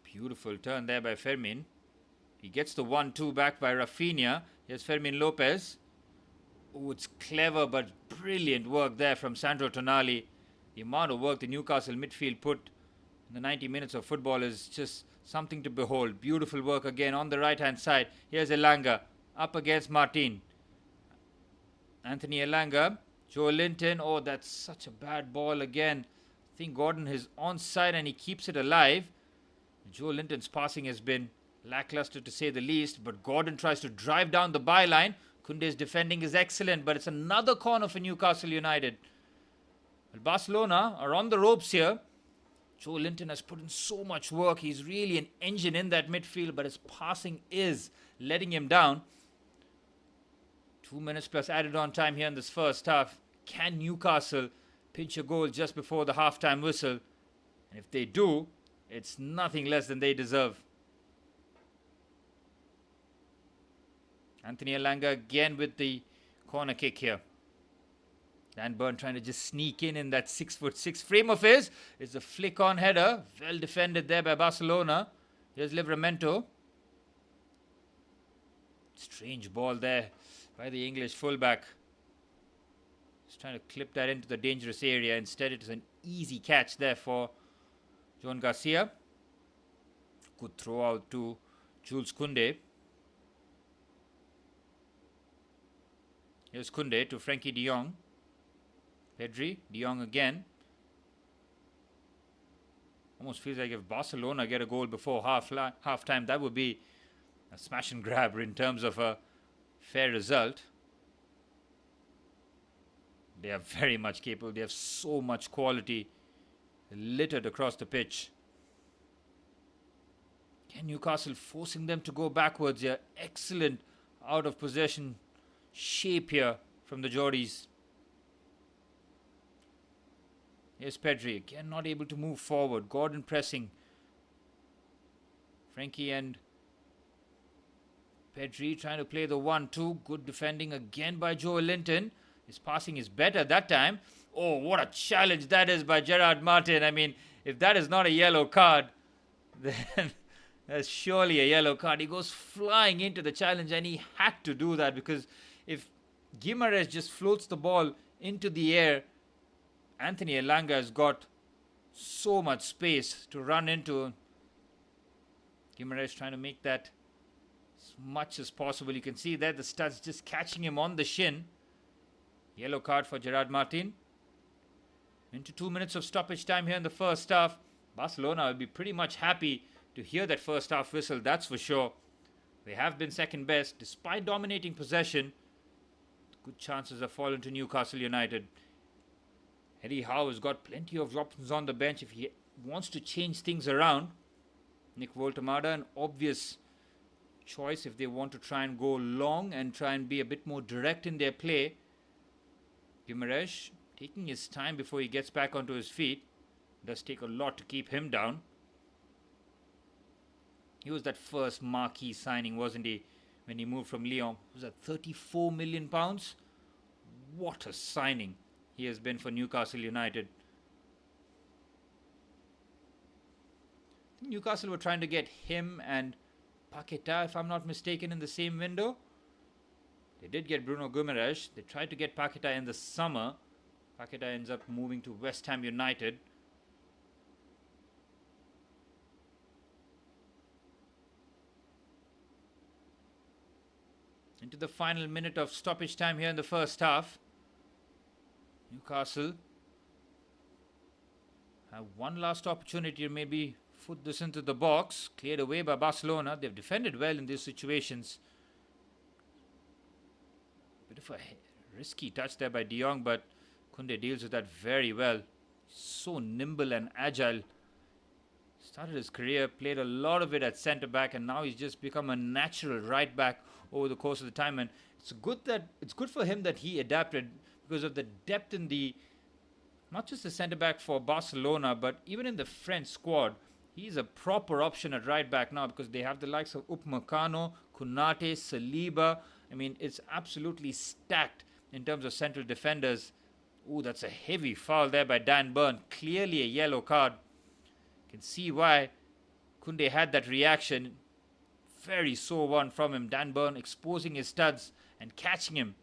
Beautiful turn there by Fermin. He gets the 1-2 back by Rafinha. Here's Fermin Lopez. Oh, it's clever but brilliant work there from Sandro Tonali. The amount of work the Newcastle midfield put in the 90 minutes of football is just something to behold. Beautiful work again on the right-hand side. Here's Elanga up against Martin. Anthony Elanga. Joe Linton. Oh, that's such a bad ball again. I think Gordon is onside and he keeps it alive. Joe Linton's passing has been lackluster to say the least, but Gordon tries to drive down the byline. Koundé's defending is excellent, but it's another corner for Newcastle United. Well, Barcelona are on the ropes here. Joe Linton has put in so much work. He's really an engine in that midfield, but his passing is letting him down. 2 minutes plus added on time here in this first half. Can Newcastle pinch a goal just before the halftime whistle? And if they do, it's nothing less than they deserve. Anthony Elanga again with the corner kick here. Dan Burn trying to just sneak in that 6'6" frame of his. It's a flick on header. Well defended there by Barcelona. Here's Livramento. Strange ball there by the English fullback. Just trying to clip that into the dangerous area. Instead, it is an easy catch there for Joan Garcia. Good throw out to Jules Koundé. Here's Koundé to Frenkie de Jong. Pedri, de Jong again. Almost feels like if Barcelona get a goal before half time, that would be a smash and grab in terms of a fair result. They are very much capable. They have so much quality littered across the pitch. Can Newcastle forcing them to go backwards here? Excellent out of possession shape here from the Geordies. Here's Pedri, again not able to move forward. Gordon pressing. Frenkie and Pedri trying to play the 1-2. Good defending again by Joe Linton. His passing is better that time. Oh, what a challenge that is by Gerard Martin. I mean, if that is not a yellow card, then That's surely a yellow card. He goes flying into the challenge, and he had to do that because if Guimaraes just floats the ball into the air, Anthony Elanga has got so much space to run into. Guimaraes trying to make that as much as possible. You can see there the studs just catching him on the shin. Yellow card for Gerard Martin. Into 2 minutes of stoppage time here in the first half. Barcelona will be pretty much happy to hear that first half whistle, that's for sure. They have been second best despite dominating possession. Good chances have fallen to Newcastle United. Eddie Howe has got plenty of options on the bench if he wants to change things around. Nick Woltemade, an obvious choice if they want to try and go long and try and be a bit more direct in their play. Guimaraes taking his time before he gets back onto his feet. Does take a lot to keep him down. He was that first marquee signing, wasn't he, when he moved from Lyon? Was that £34 million? What a signing he has been for Newcastle United. Newcastle were trying to get him and Paqueta, if I'm not mistaken, in the same window. They did get Bruno Guimaraes. They tried to get Paqueta in the summer. Paqueta ends up moving to West Ham United. Into the final minute of stoppage time here in the first half. Newcastle have one last opportunity to maybe foot this into the box. Cleared away by Barcelona. They've defended well in these situations. Bit of a risky touch there by De Jong, but Koundé deals with that very well. So nimble and agile. Started his career, played a lot of it at centre back, and now he's just become a natural right back over the course of the time. And it's good for him that he adapted because of the depth in the, not just the centre back for Barcelona, but even in the French squad. He's a proper option at right back now because they have the likes of Upamecano, Konate, Saliba. I mean, it's absolutely stacked in terms of central defenders. Ooh, that's a heavy foul there by Dan Burn. Clearly a yellow card. You can see why Koundé had that reaction. Very sore one from him. Dan Burn exposing his studs and catching him.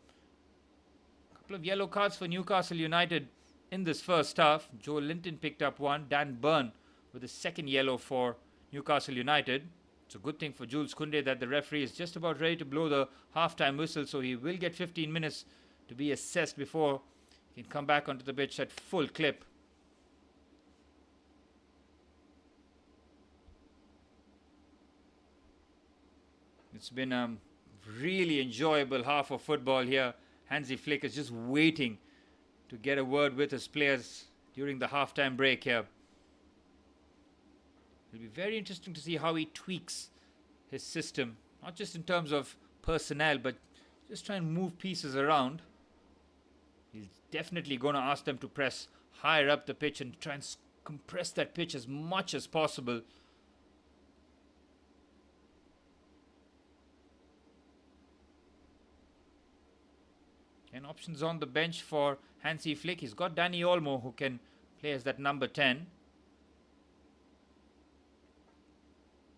A couple of yellow cards for Newcastle United in this first half. Joe Linton picked up one. Dan Burn with the second yellow for Newcastle United. It's a good thing for Jules Koundé that the referee is just about ready to blow the half-time whistle, so he will get 15 minutes to be assessed before he can come back onto the pitch at full clip. It's been a really enjoyable half of football here. Hansi Flick is just waiting to get a word with his players during the half-time break here. It'll be very interesting to see how he tweaks his system, not just in terms of personnel, but just try and move pieces around. He's definitely going to ask them to press higher up the pitch and try and compress that pitch as much as possible. And options on the bench for Hansi Flick. He's got Dani Olmo, who can play as that number 10.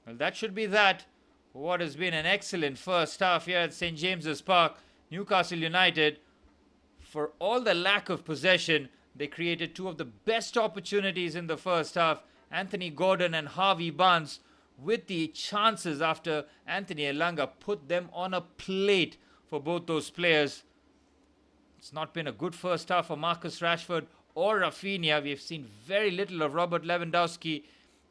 Well, that should be that for what has been an excellent first half here at St. James's Park. Newcastle United, for all the lack of possession, they created two of the best opportunities in the first half. Anthony Gordon and Harvey Barnes with the chances after Anthony Elanga put them on a plate for both those players. It's not been a good first half for Marcus Rashford or Rafinha. We've seen very little of Robert Lewandowski,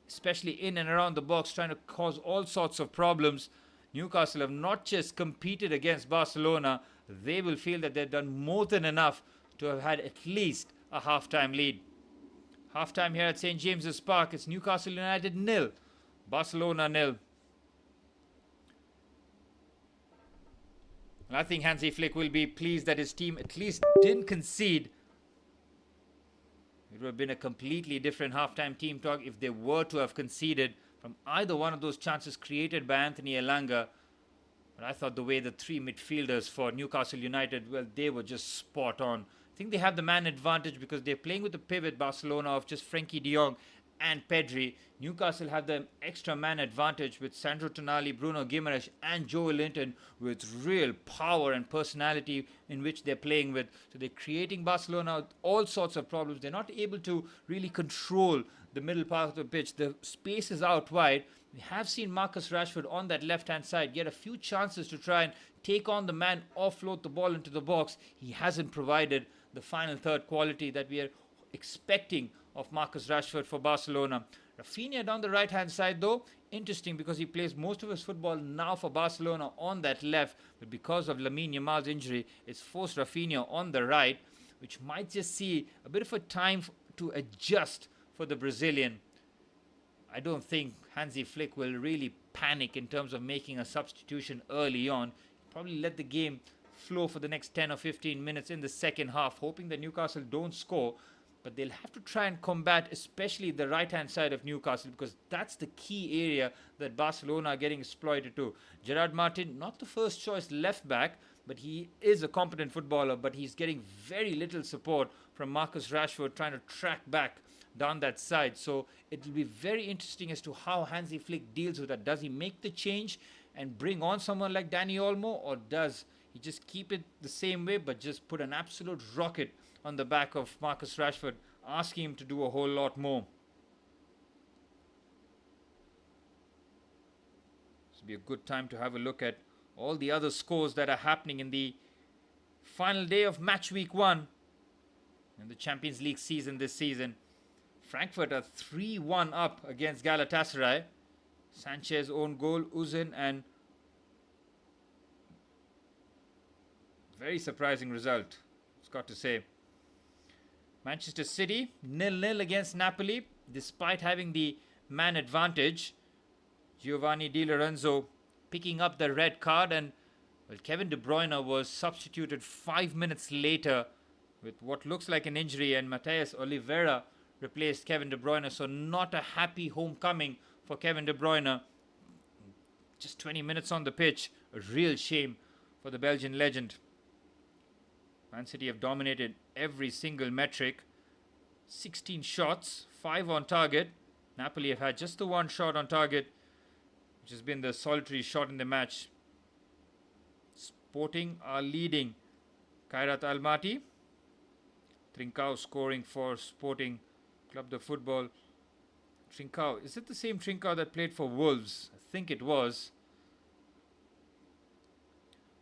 especially in and around the box, trying to cause all sorts of problems. Newcastle have not just competed against Barcelona, they will feel that they've done more than enough to have had at least a half-time lead. Half-time here at St. James's Park, it's Newcastle United 0, Barcelona 0. And I think Hansi Flick will be pleased that his team at least didn't concede. It would have been a completely different halftime team talk if they were to have conceded from either one of those chances created by Anthony Elanga. But I thought the way the three midfielders for Newcastle United, well, they were just spot on. I think they have the man advantage because they're playing with the pivot Barcelona of just Frenkie de Jong and Pedri. Newcastle have the extra man advantage with Sandro Tonali, Bruno Guimaraes, and Joe Linton with real power and personality in which they're playing with. So they're creating Barcelona all sorts of problems. They're not able to really control the middle part of the pitch. The space is out wide. We have seen Marcus Rashford on that left-hand side get a few chances to try and take on the man, offload the ball into the box. He hasn't provided the final third quality that we are expecting of Marcus Rashford for Barcelona. Rafinha down the right-hand side, though, interesting because he plays most of his football now for Barcelona on that left, but because of Lamine Yamal's injury, it's forced Rafinha on the right, which might just see a bit of a time to adjust for the Brazilian. I don't think Hansi Flick will really panic in terms of making a substitution early on. Probably let the game flow for the next 10 or 15 minutes in the second half, hoping that Newcastle don't score. But they'll have to try and combat especially the right-hand side of Newcastle, because that's the key area that Barcelona are getting exploited to. Gerard Martin, not the first choice left back, but he is a competent footballer, but he's getting very little support from Marcus Rashford trying to track back down that side. So it will be very interesting as to how Hansi Flick deals with that. Does he make the change and bring on someone like Dani Olmo, or does he just keep it the same way but just put an absolute rocket on the back of Marcus Rashford, asking him to do a whole lot more? This will be a good time to have a look at all the other scores that are happening in the final day of match week 1 in the Champions League season this season. Frankfurt are 3-1 up against Galatasaray. Sanchez own goal, Uzin, and very surprising result, it's got to say. Manchester City 0-0 against Napoli despite having the man advantage. Giovanni Di Lorenzo picking up the red card, and well, Kevin De Bruyne was substituted 5 minutes later with what looks like an injury, and Matheus Oliveira replaced Kevin De Bruyne. So not a happy homecoming for Kevin De Bruyne. Just 20 minutes on the pitch, a real shame for the Belgian legend. Man City have dominated every single metric. 16 shots, 5 on target. Napoli have had just the one shot on target, which has been the solitary shot in the match. Sporting are leading Kairat Almaty. Trincao scoring for Sporting Club de Football. Trincao, is it the same Trincao that played for Wolves? I think it was.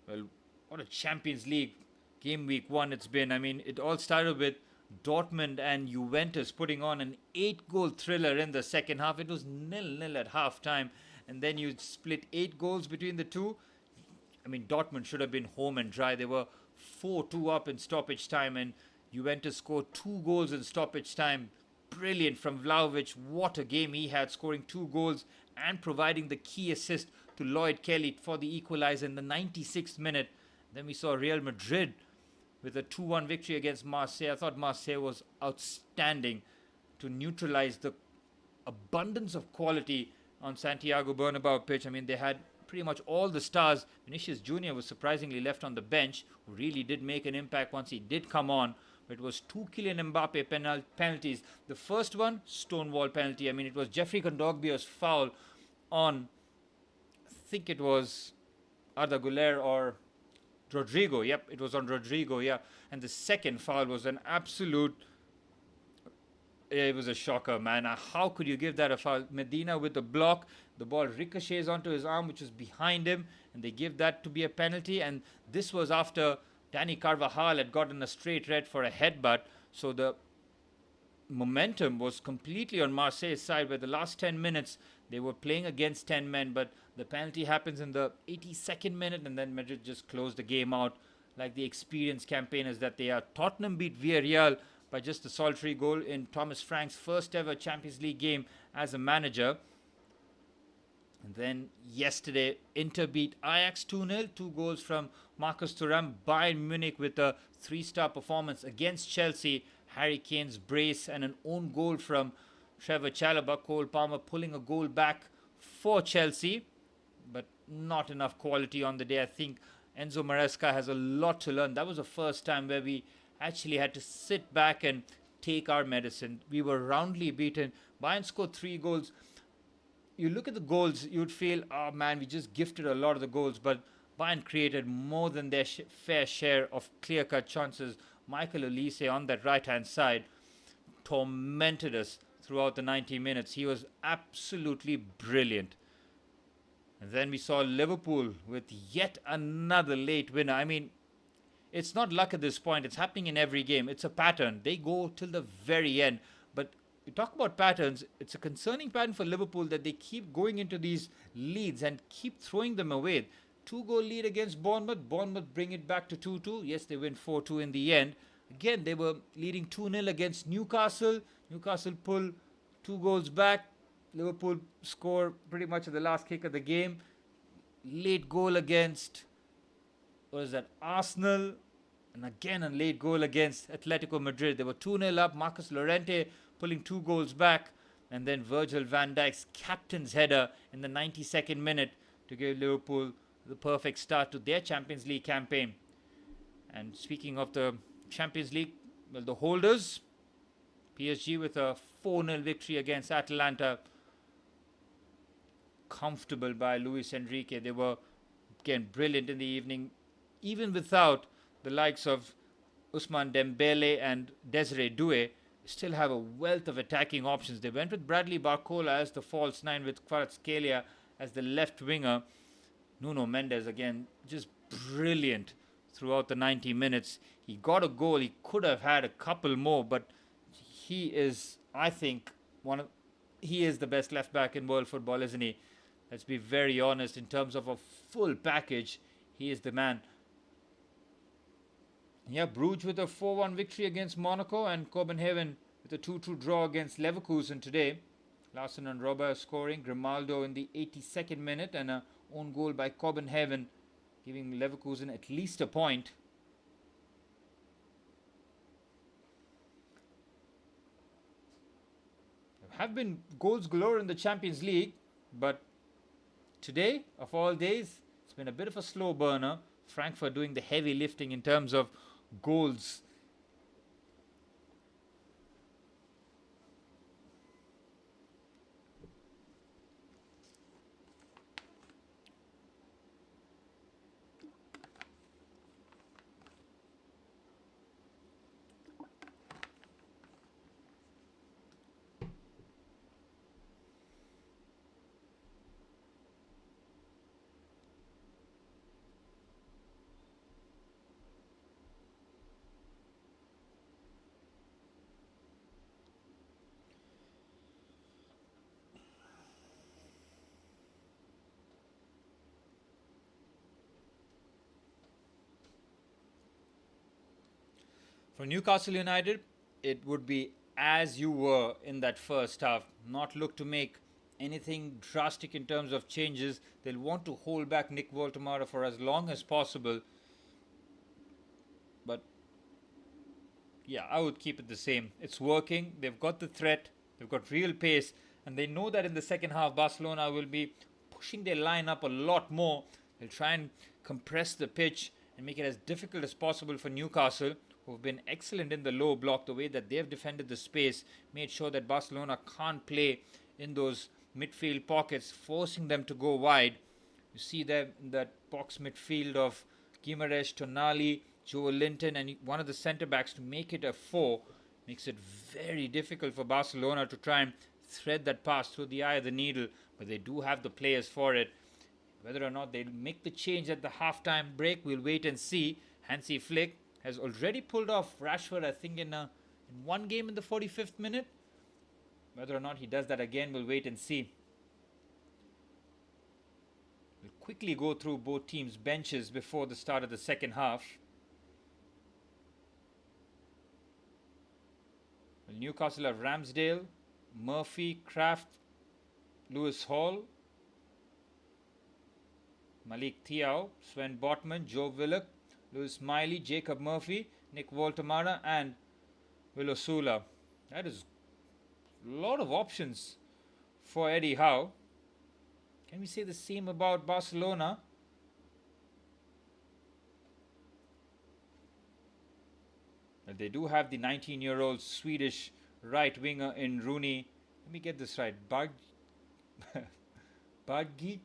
Well, what a Champions League game week 1 it's been. I mean, it all started with Dortmund and Juventus putting on an 8-goal thriller in the second half. It was 0-0 at half time, and then you split 8 goals between the two. I mean, Dortmund should have been home and dry. They were 4-2 up in stoppage time, and Juventus scored 2 goals in stoppage time. Brilliant from Vlahovic. What a game he had, scoring 2 goals and providing the key assist to Lloyd Kelly for the equalizer in the 96th minute. Then we saw Real Madrid with a 2-1 victory against Marseille. I thought Marseille was outstanding to neutralize the abundance of quality on Santiago Bernabeu pitch. I mean, they had pretty much all the stars. Vinicius Jr. was surprisingly left on the bench, who really did make an impact once he did come on. But it was 2 Kylian Mbappe penalties. The first one, stonewall penalty. I mean, it was Jeffrey Kondogbio's foul on, I think it was Arda Güler or Rodrigo. Yep, it was on Rodrigo, yeah. And the second foul was an absolute... It was a shocker, man. How could you give that a foul? Medina with the block. The ball ricochets onto his arm, which was behind him. And they give that to be a penalty. And this was after Dani Carvajal had gotten a straight red for a headbutt. So the momentum was completely on Marseille's side, where the last 10 minutes they were playing against 10 men. But the penalty happens in the 82nd minute, and then Madrid just closed the game out like the experienced campaigners that they are. Tottenham beat Villarreal by just a solitary goal in Thomas Frank's first ever Champions League game as a manager. And then yesterday, Inter beat Ajax 2-0, 2 goals from Marcus Thuram. Bayern Munich with a 3-star performance against Chelsea. Harry Kane's brace and an own goal from Trevor Chalobah. Cole Palmer pulling a goal back for Chelsea, but not enough quality on the day. I think Enzo Maresca has a lot to learn. That was the first time where we actually had to sit back and take our medicine. We were roundly beaten. Bayern scored 3 goals. You look at the goals, you'd feel, oh man, we just gifted a lot of the goals, but Bayern created more than their fair share of clear-cut chances. Michael Olise on that right-hand side tormented us throughout the 90 minutes. He was absolutely brilliant. And then we saw Liverpool with yet another late winner. I mean, it's not luck at this point. It's happening in every game. It's a pattern. They go till the very end. But you talk about patterns, it's a concerning pattern for Liverpool that they keep going into these leads and keep throwing them away. 2-goal lead against Bournemouth. Bournemouth bring it back to 2-2. Yes, they win 4-2 in the end. Again, they were leading 2-0 against Newcastle. Newcastle pull 2 goals back. Liverpool score pretty much at the last kick of the game. Late goal against, Arsenal. And again a late goal against Atletico Madrid. They were 2-0 up. Marcus Llorente pulling 2 goals back. And then Virgil van Dijk's captain's header in the 92nd minute to give Liverpool the perfect start to their Champions League campaign. And speaking of the Champions League, well, the holders, PSG with a 4-0 victory against Atalanta. Comfortable by Luis Enrique. They were, again, brilliant in the evening, even without the likes of Ousmane Dembele and Desiree Doué. Still have a wealth of attacking options. They went with Bradley Barcola as the false 9 with Kvaratskhelia as the left winger. Nuno Mendes, again, just brilliant throughout the 90 minutes. He got a goal. He could have had a couple more, but he is, I think, he is the best left back in world football, isn't he? Let's be very honest. In terms of a full package, he is the man. Yeah, Bruges with a 4-1 victory against Monaco, and Copenhagen with a 2-2 draw against Leverkusen today. Larsen and Robert scoring. Grimaldo in the 82nd minute, and a own goal by Copenhagen, giving Leverkusen at least a point. There have been goals galore in the Champions League, but today, of all days, it's been a bit of a slow burner. Frankfurt doing the heavy lifting in terms of goals. For Newcastle United, it would be as you were in that first half. Not look to make anything drastic in terms of changes. They'll want to hold back Nick Woltemade for as long as possible. But yeah, I would keep it the same. It's working. They've got the threat. They've got real pace. And they know that in the second half, Barcelona will be pushing their line up a lot more. They'll try and compress the pitch and make it as difficult as possible for Newcastle, who've been excellent in the low block. The way that they've defended the space, made sure that Barcelona can't play in those midfield pockets, forcing them to go wide. You see them in that box midfield of Guimaraes, Tonali, Joe Linton, and one of the centre-backs to make it a 4. Makes it very difficult for Barcelona to try and thread that pass through the eye of the needle, but they do have the players for it. Whether or not they'll make the change at the half-time break, we'll wait and see. Hansi Flick has already pulled off Rashford, I think, in one game in the 45th minute. Whether or not he does that again, we'll wait and see. We'll quickly go through both teams' benches before the start of the second half. Well, Newcastle have Ramsdale, Murphy, Kraft, Lewis Hall, Malik Thiaw, Sven Botman, Joe Willock, Lewis Miley, Jacob Murphy, Nick Woltemade, and Villasula. That is a lot of options for Eddie Howe. Can we say the same about Barcelona? They do have the 19-year-old Swedish right winger in Rooney. Let me get this right. Bargi? Bargi.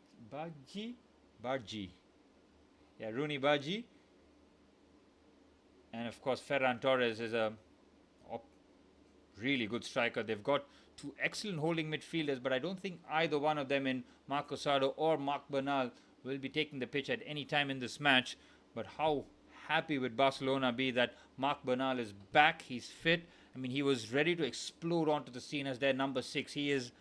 Yeah, Rooney Bargi. And of course, Ferran Torres is a really good striker. They've got two excellent holding midfielders, but I don't think either one of them in Marc Osado or Marc Bernal will be taking the pitch at any time in this match. But how happy would Barcelona be that Marc Bernal is back, he's fit. I mean, he was ready to explode onto the scene as their number 6. He is,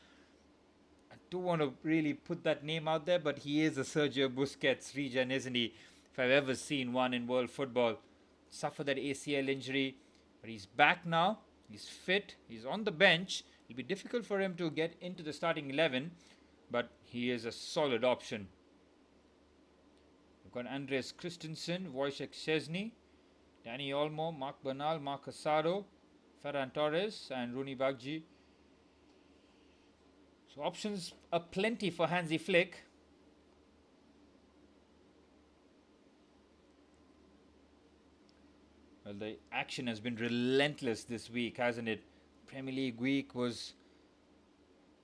I don't want to really put that name out there, but he is a Sergio Busquets regen, isn't he? If I've ever seen one in world football. Suffered that ACL injury, but he's back now. He's fit. He's on the bench. It'll be difficult for him to get into the starting 11, but he is a solid option. We've got Andres Christensen, Wojciech Szczesny, Dani Olmo, Marc Bernal, Marc Osado, Ferran Torres and Rooney Bargi. So options are plenty for Hansi Flick. Well, the action has been relentless this week, hasn't it? Premier League week was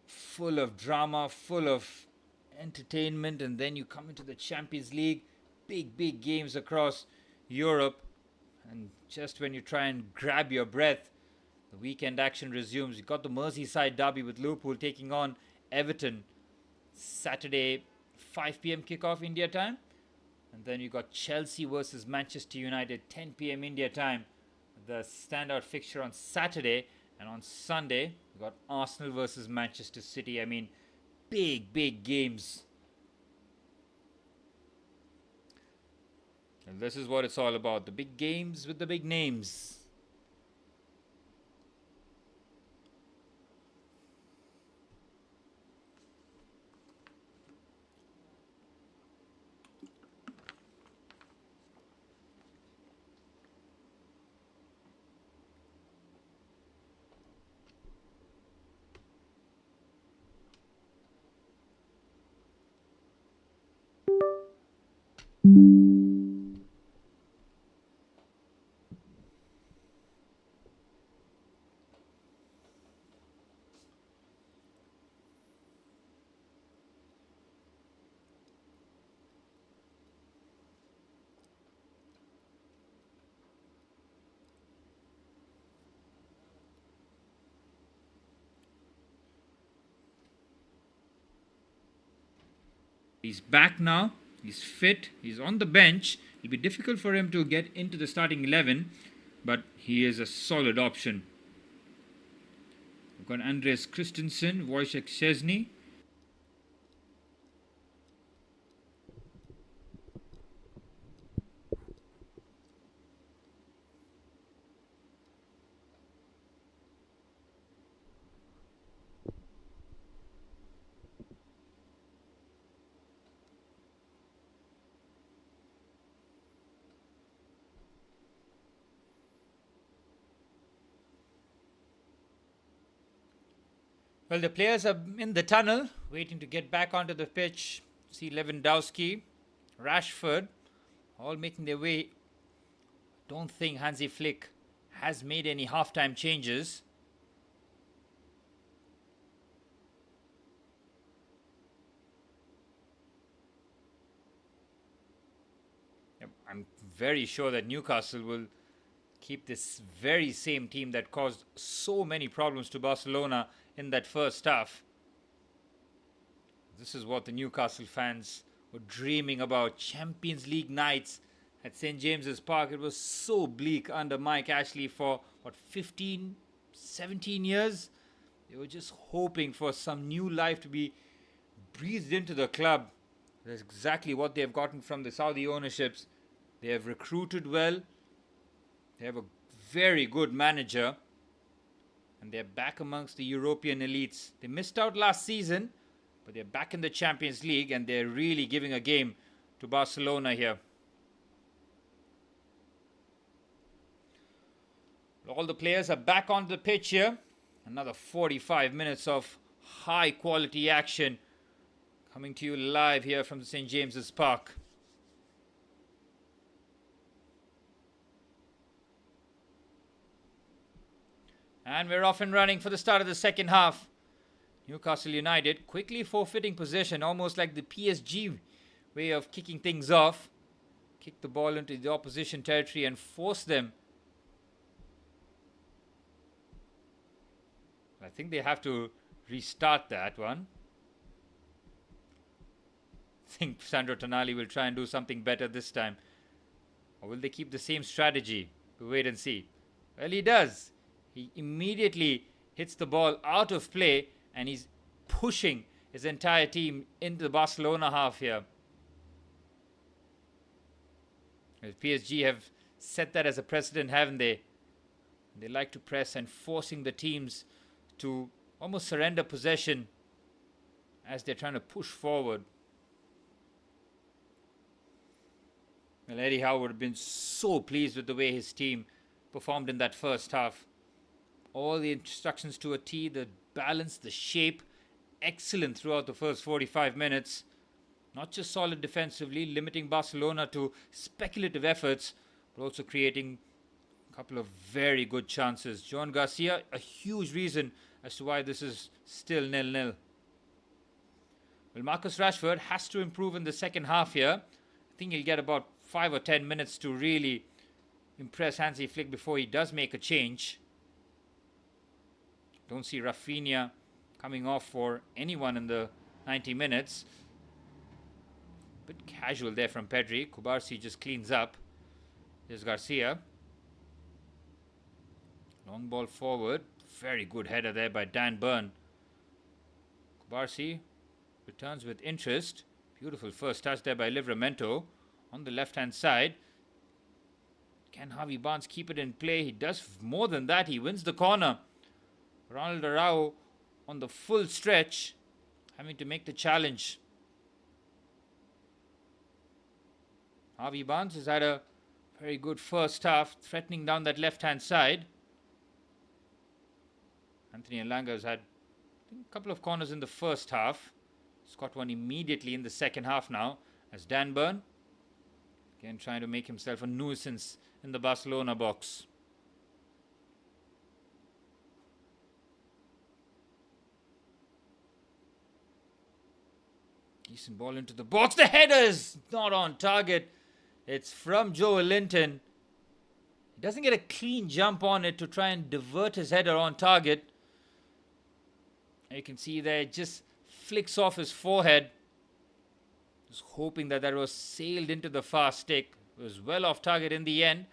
full of drama, full of entertainment, and then you come into the Champions League, big games across Europe, and just when you try and grab your breath, the weekend action resumes. You've got the Merseyside derby with Liverpool taking on Everton. Saturday, 5 p.m. kickoff India time. And then you got Chelsea versus Manchester United, 10 p.m. India time. The standout fixture on Saturday. And on Sunday, we got Arsenal versus Manchester City. I mean, big games. And this is what it's all about. The big games with the big names. He's back now. He's fit. He's on the bench. It'll be difficult for him to get into the starting 11, but he is a solid option. We've got Andres Christensen, Wojciech Szczesny. Well, the players are in the tunnel, waiting to get back onto the pitch. See Lewandowski, Rashford, all making their way. Don't think Hansi Flick has made any halftime changes. I'm very sure that Newcastle will keep this very same team that caused so many problems to Barcelona in that first half. This is what the Newcastle fans were dreaming about. Champions League nights at St. James's Park. It was so bleak under Mike Ashley for, 15, 17 years? They were just hoping for some new life to be breathed into the club. That's exactly what they've gotten from the Saudi ownerships. They have recruited well. They have a very good manager. And they're back amongst the European elites. They missed out last season, but they're back in the Champions League and they're really giving a game to Barcelona here. All the players are back on the pitch here. Another 45 minutes of high quality action coming to you live here from St. James's Park. And we're off and running for the start of the second half. Newcastle United quickly forfeiting possession, almost like the PSG way of kicking things off. Kick the ball into the opposition territory and force them. I think they have to restart that one. I think Sandro Tonali will try and do something better this time. Or will they keep the same strategy? We'll wait and see. Well, he does. He immediately hits the ball out of play and he's pushing his entire team into the Barcelona half here. PSG have set that as a precedent, haven't they? They like to press and forcing the teams to almost surrender possession as they're trying to push forward. Well, Eddie Howe would have been so pleased with the way his team performed in that first half. All the instructions to a T, the balance, the shape, excellent throughout the first 45 minutes. Not just solid defensively, limiting Barcelona to speculative efforts, but also creating a couple of very good chances. Joan Garcia, a huge reason as to why this is still 0-0. Well, Marcus Rashford has to improve in the second half here. I think he'll get about 5 or 10 minutes to really impress Hansi Flick before he does make a change. Don't see Rafinha coming off for anyone in the 90 minutes. Bit casual there from Pedri. Kubarsi just cleans up. There's Garcia. Long ball forward. Very good header there by Dan Burn. Kubarsi returns with interest. Beautiful first touch there by Livramento on the left-hand side. Can Javi Barnes keep it in play? He does more than that. He wins the corner. Ronald Araujo on the full stretch, having to make the challenge. Javi Barnes has had a very good first half, threatening down that left-hand side. Anthony Elanga has had a couple of corners in the first half. He's got one immediately in the second half now, as Dan Burn, again trying to make himself a nuisance in the Barcelona box. Decent ball into the box. The header is not on target. It's from Joe Linton. He doesn't get a clean jump on it to try and divert his header on target. You can see there it just flicks off his forehead. Just hoping that was sailed into the far stick. It was well off target in the end.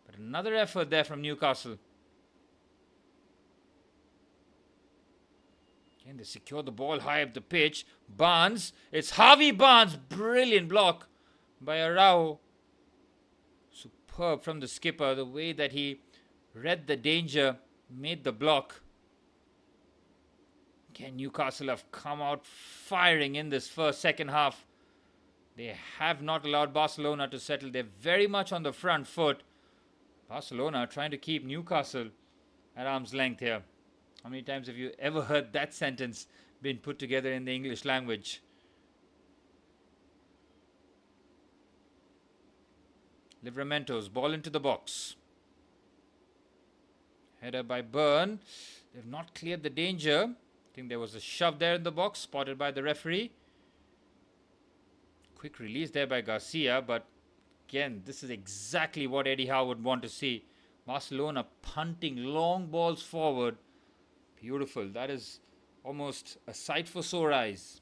But another effort there from Newcastle. Again, they secure the ball high up the pitch. Barnes. It's Javi Barnes. Brilliant block by Araujo. Superb from the skipper. The way that he read the danger, made the block. Again, Newcastle have come out firing in this second half. They have not allowed Barcelona to settle. They're very much on the front foot. Barcelona trying to keep Newcastle at arm's length here. How many times have you ever heard that sentence being put together in the English language? Livramento's ball into the box. Header by Burn. They've not cleared the danger. I think there was a shove there in the box, spotted by the referee. Quick release there by Garcia, but again, this is exactly what Eddie Howe would want to see. Barcelona punting long balls forward. Beautiful. That is almost a sight for sore eyes.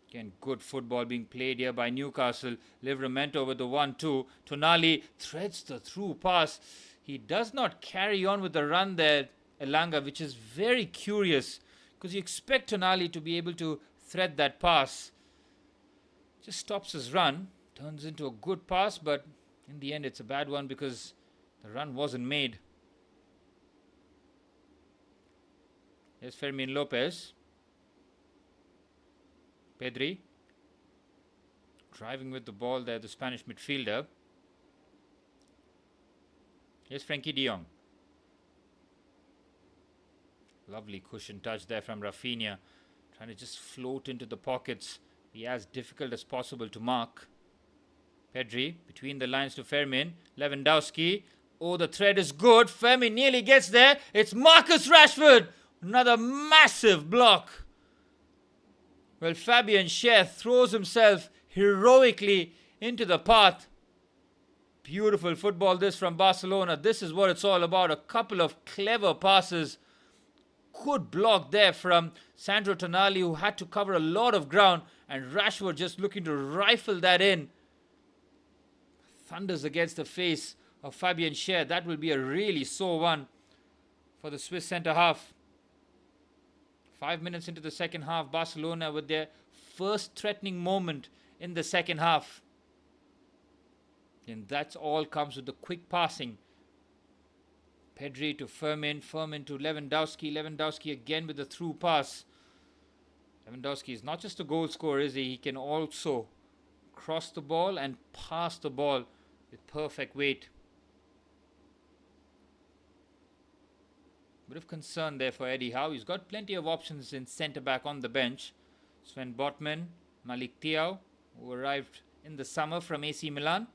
Again, good football being played here by Newcastle. Livramento with the 1-2. Tonali threads the through pass. He does not carry on with the run there, Elanga, which is very curious because you expect Tonali to be able to thread that pass. Just stops his run. Turns into a good pass, but in the end it's a bad one because the run wasn't made. Here's Fermin Lopez. Pedri. Driving with the ball there, the Spanish midfielder. Here's Frenkie de Jong. Lovely cushion touch there from Rafinha. Trying to just float into the pockets. Be as difficult as possible to mark. Pedri between the lines to Fermin. Lewandowski. Oh, the thread is good. Femi nearly gets there. It's Marcus Rashford. Another massive block. Well, Fabian Schär throws himself heroically into the path. Beautiful football this from Barcelona. This is what it's all about. A couple of clever passes. Good block there from Sandro Tonali, who had to cover a lot of ground. And Rashford just looking to rifle that in. Thunders against the face of Fabian Schär. That will be a really sore one for the Swiss centre-half. 5 minutes into the second half, Barcelona with their first threatening moment in the second half. And that's all comes with the quick passing. Pedri to Fermin, Fermin to Lewandowski, Lewandowski again with the through pass. Lewandowski is not just a goal scorer, is he? He can also cross the ball and pass the ball with perfect weight. Bit of concern there for Eddie Howe. He's got plenty of options in centre-back on the bench. Sven Botman, Malik Thiaw, who arrived in the summer from AC Milan.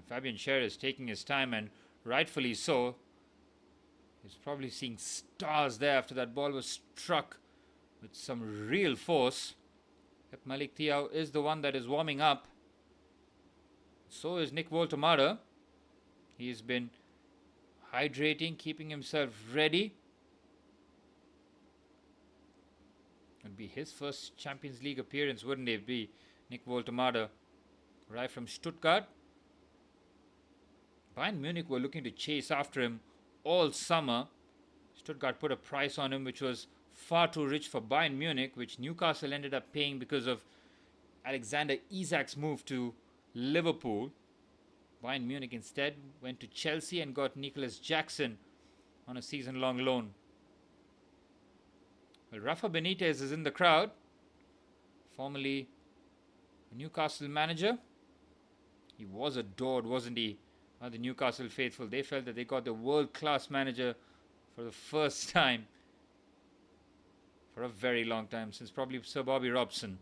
Fabian Schär is taking his time, and rightfully so. He's probably seeing stars there after that ball was struck with some real force. Yep, Malik Thiaw is the one that is warming up. So is Nick Woltemade. He's been hydrating, keeping himself ready. It would be his first Champions League appearance, wouldn't it be? Nick Woltemade, arrived from Stuttgart. Bayern Munich were looking to chase after him all summer. Stuttgart put a price on him which was far too rich for Bayern Munich, which Newcastle ended up paying because of Alexander Isak's move to Liverpool. Bayern Munich instead went to Chelsea and got Nicholas Jackson on a season-long loan. Well, Rafa Benitez is in the crowd, formerly a Newcastle manager. He was adored, wasn't he, by the Newcastle faithful. They felt that they got the world-class manager for the first time for a very long time, since probably Sir Bobby Robson.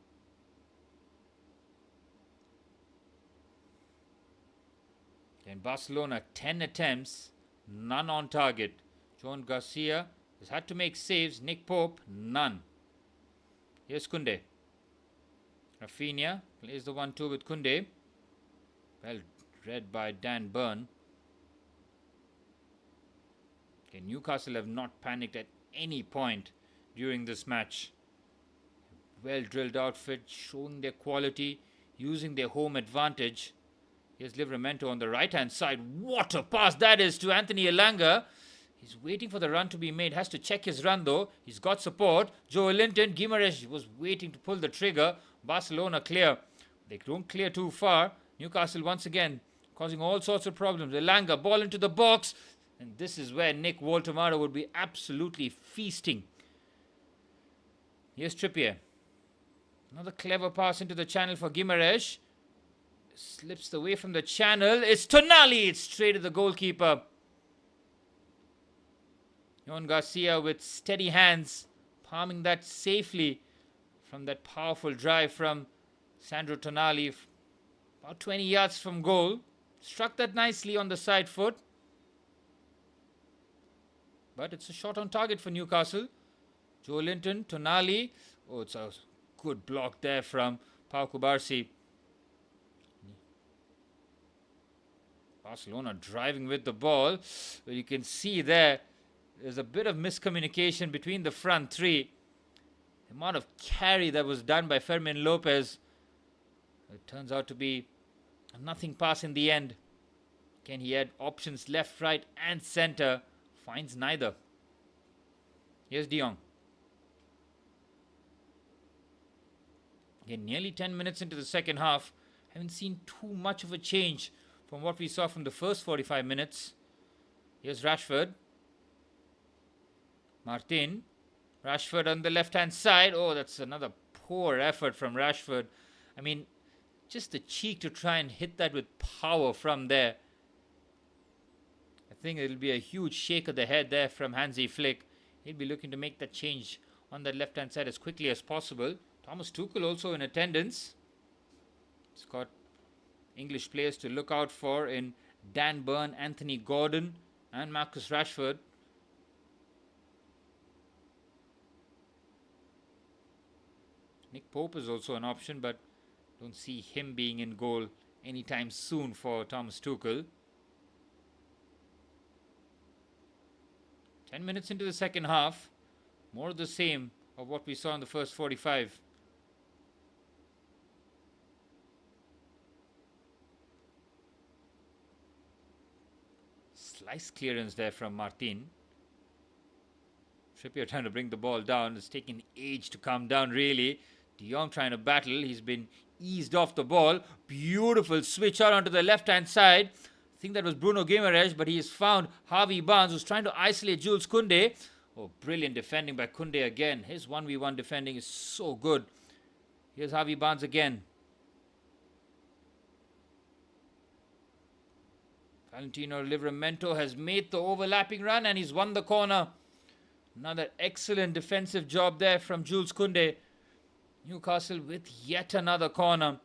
In Barcelona, 10 attempts, none on target. Joan Garcia has had to make saves. Nick Pope, none. Here's Koundé. Rafinha plays the 1-2 with Koundé. Well read by Dan Burn. Okay, Newcastle have not panicked at any point during this match. Well drilled outfit, showing their quality, using their home advantage. Here's Livramento on the right hand side. What a pass that is to Anthony Elanga. He's waiting for the run to be made. Has to check his run though. He's got support. Joe Linton. Guimaraes was waiting to pull the trigger. Barcelona clear. They don't clear too far. Newcastle once again causing all sorts of problems. Elanga, ball into the box. And this is where Nick Woltemade would be absolutely feasting. Here's Trippier. Another clever pass into the channel for Guimaraes. Slips away from the channel. It's Tonali. It's straight at the goalkeeper. Joan Garcia with steady hands, palming that safely from that powerful drive from Sandro Tonali. About 20 yards from goal. Struck that nicely on the side foot. But it's a shot on target for Newcastle. Joe Linton, Tonali. Oh, it's a good block there from Pau Cubarsí. Barcelona driving with the ball. But you can see there's a bit of miscommunication between the front three. The amount of carry that was done by Fermin Lopez. It turns out to be a nothing pass in the end. Again, he had options left, right and centre. Finds neither. Here's De Jong. Again, nearly 10 minutes into the second half. Haven't seen too much of a change from what we saw from the first 45 minutes. Here's Rashford. Martin. Rashford on the left-hand side. Oh, that's another poor effort from Rashford. I mean, just the cheek to try and hit that with power from there. I think it'll be a huge shake of the head there from Hansi Flick. He'll be looking to make that change on that left-hand side as quickly as possible. Thomas Tuchel also in attendance. He's got English players to look out for in Dan Burn, Anthony Gordon and Marcus Rashford. Nick Pope is also an option, but don't see him being in goal anytime soon for Thomas Tuchel. 10 minutes into the second half. More of the same of what we saw in the first 45. Slice clearance there from Martin. Trippier trying to bring the ball down. It's taking age to come down really. De Jong trying to battle. He's been eased off the ball. Beautiful switch out onto the left-hand side. I think that was Bruno Guimaraes, but he has found Harvey Barnes, who's trying to isolate Jules Koundé. Oh, brilliant defending by Koundé again. His 1v1 defending is so good. Here's Harvey Barnes again. Valentino Livramento has made the overlapping run and he's won the corner. Another excellent defensive job there from Jules Koundé. Newcastle with yet another corner.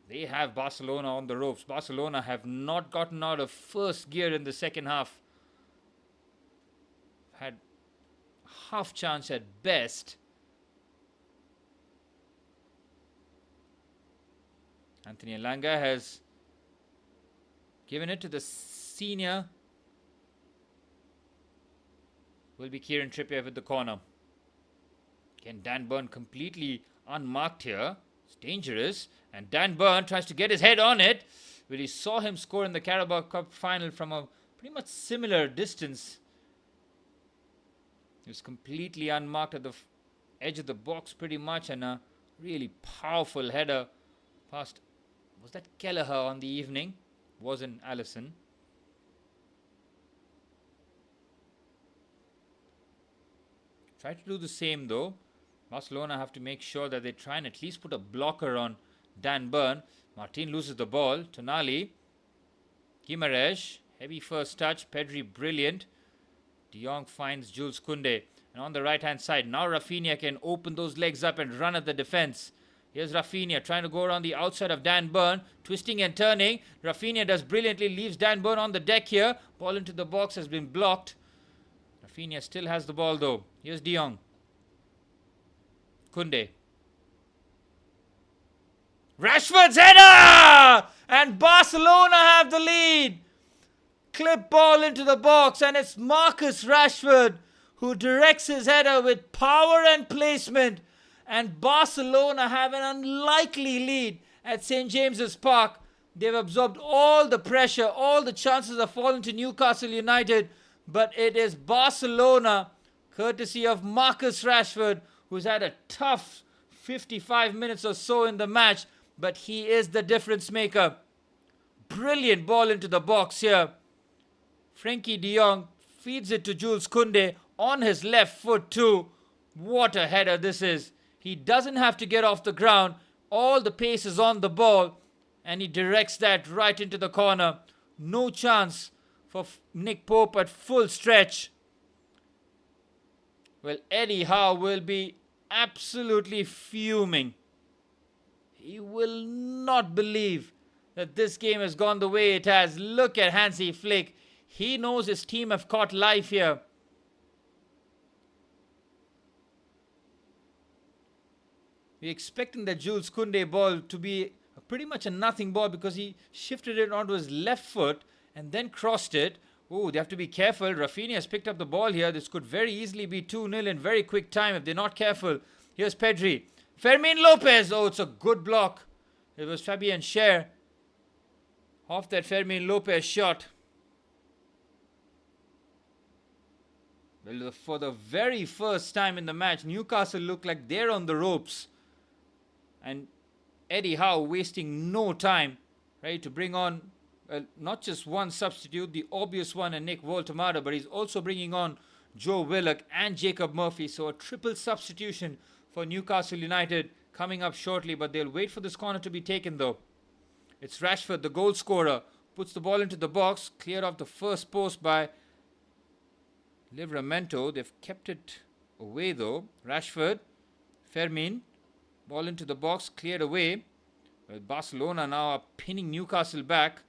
They have Barcelona on the ropes. Barcelona have not gotten out of first gear in the second half. Had half chance at best. Anthony Elanga has given it to the senior. Will be Kieran Trippier with the corner. Again, Dan Burn completely unmarked here. It's dangerous. And Dan Burn tries to get his head on it. But he saw him score in the Carabao Cup final from a pretty much similar distance. He was completely unmarked at the edge of the box pretty much. And a really powerful header past. Was that Kelleher on the evening? Wasn't Allison. Try to do the same though. Barcelona have to make sure that they try and at least put a blocker on Dan Burn. Martin loses the ball. Tonali. Guimaraes. Heavy first touch. Pedri brilliant. De Jong finds Jules Koundé. And on the right hand side, now Rafinha can open those legs up and run at the defense. Here's Rafinha trying to go around the outside of Dan Burn. Twisting and turning. Rafinha does brilliantly. Leaves Dan Burn on the deck here. Ball into the box has been blocked. Rafinha still has the ball though. Here's De Jong. Koundé. Rashford's header! And Barcelona have the lead. Clip ball into the box and it's Marcus Rashford who directs his header with power and placement. And Barcelona have an unlikely lead at St. James's Park. They've absorbed all the pressure. All the chances have fallen to Newcastle United. But it is Barcelona, courtesy of Marcus Rashford, who's had a tough 55 minutes or so in the match. But he is the difference maker. Brilliant ball into the box here. Frenkie de Jong feeds it to Jules Koundé on his left foot too. What a header this is. He doesn't have to get off the ground. All the pace is on the ball. And he directs that right into the corner. No chance for Nick Pope at full stretch. Well, Eddie Howe will be absolutely fuming. He will not believe that this game has gone the way it has. Look at Hansi Flick. He knows his team have caught life here. We're expecting the Jules Koundé ball to be pretty much a nothing ball because he shifted it onto his left foot and then crossed it. Oh, they have to be careful. Rafinha has picked up the ball here. This could very easily be 2-0 in very quick time if they're not careful. Here's Pedri. Fermin Lopez. Oh, it's a good block. It was Fabian Schär off that Fermin Lopez shot. Well, for the very first time in the match, Newcastle look like they're on the ropes. And Eddie Howe wasting no time, right, to bring on not just one substitute, the obvious one, and Nick Voltemada, but he's also bringing on Joe Willock and Jacob Murphy. So a triple substitution for Newcastle United coming up shortly, but they'll wait for this corner to be taken though. It's Rashford, the goal scorer, puts the ball into the box, cleared off the first post by Livramento. They've kept it away though. Rashford, Fermin, ball into the box, cleared away. Barcelona now are pinning Newcastle back.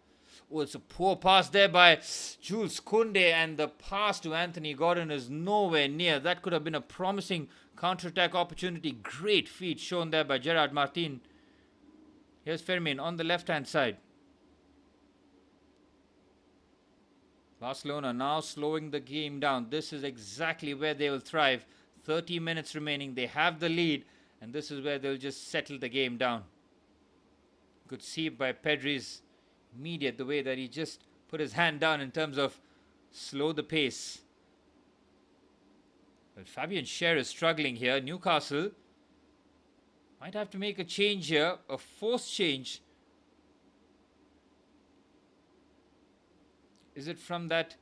Oh, it's a poor pass there by Jules Koundé, and the pass to Anthony Gordon is nowhere near. That could have been a promising counter-attack opportunity. Great feat shown there by Gerard Martin. Here's Fermin on the left-hand side. Barcelona now slowing the game down. This is exactly where they will thrive. 30 minutes remaining. They have the lead, and this is where they'll just settle the game down. Good save by Pedri's immediate, the way that he just put his hand down in terms of slow the pace. Well, Fabian Schär is struggling here. Newcastle might have to make a change here, a forced change. Is it from that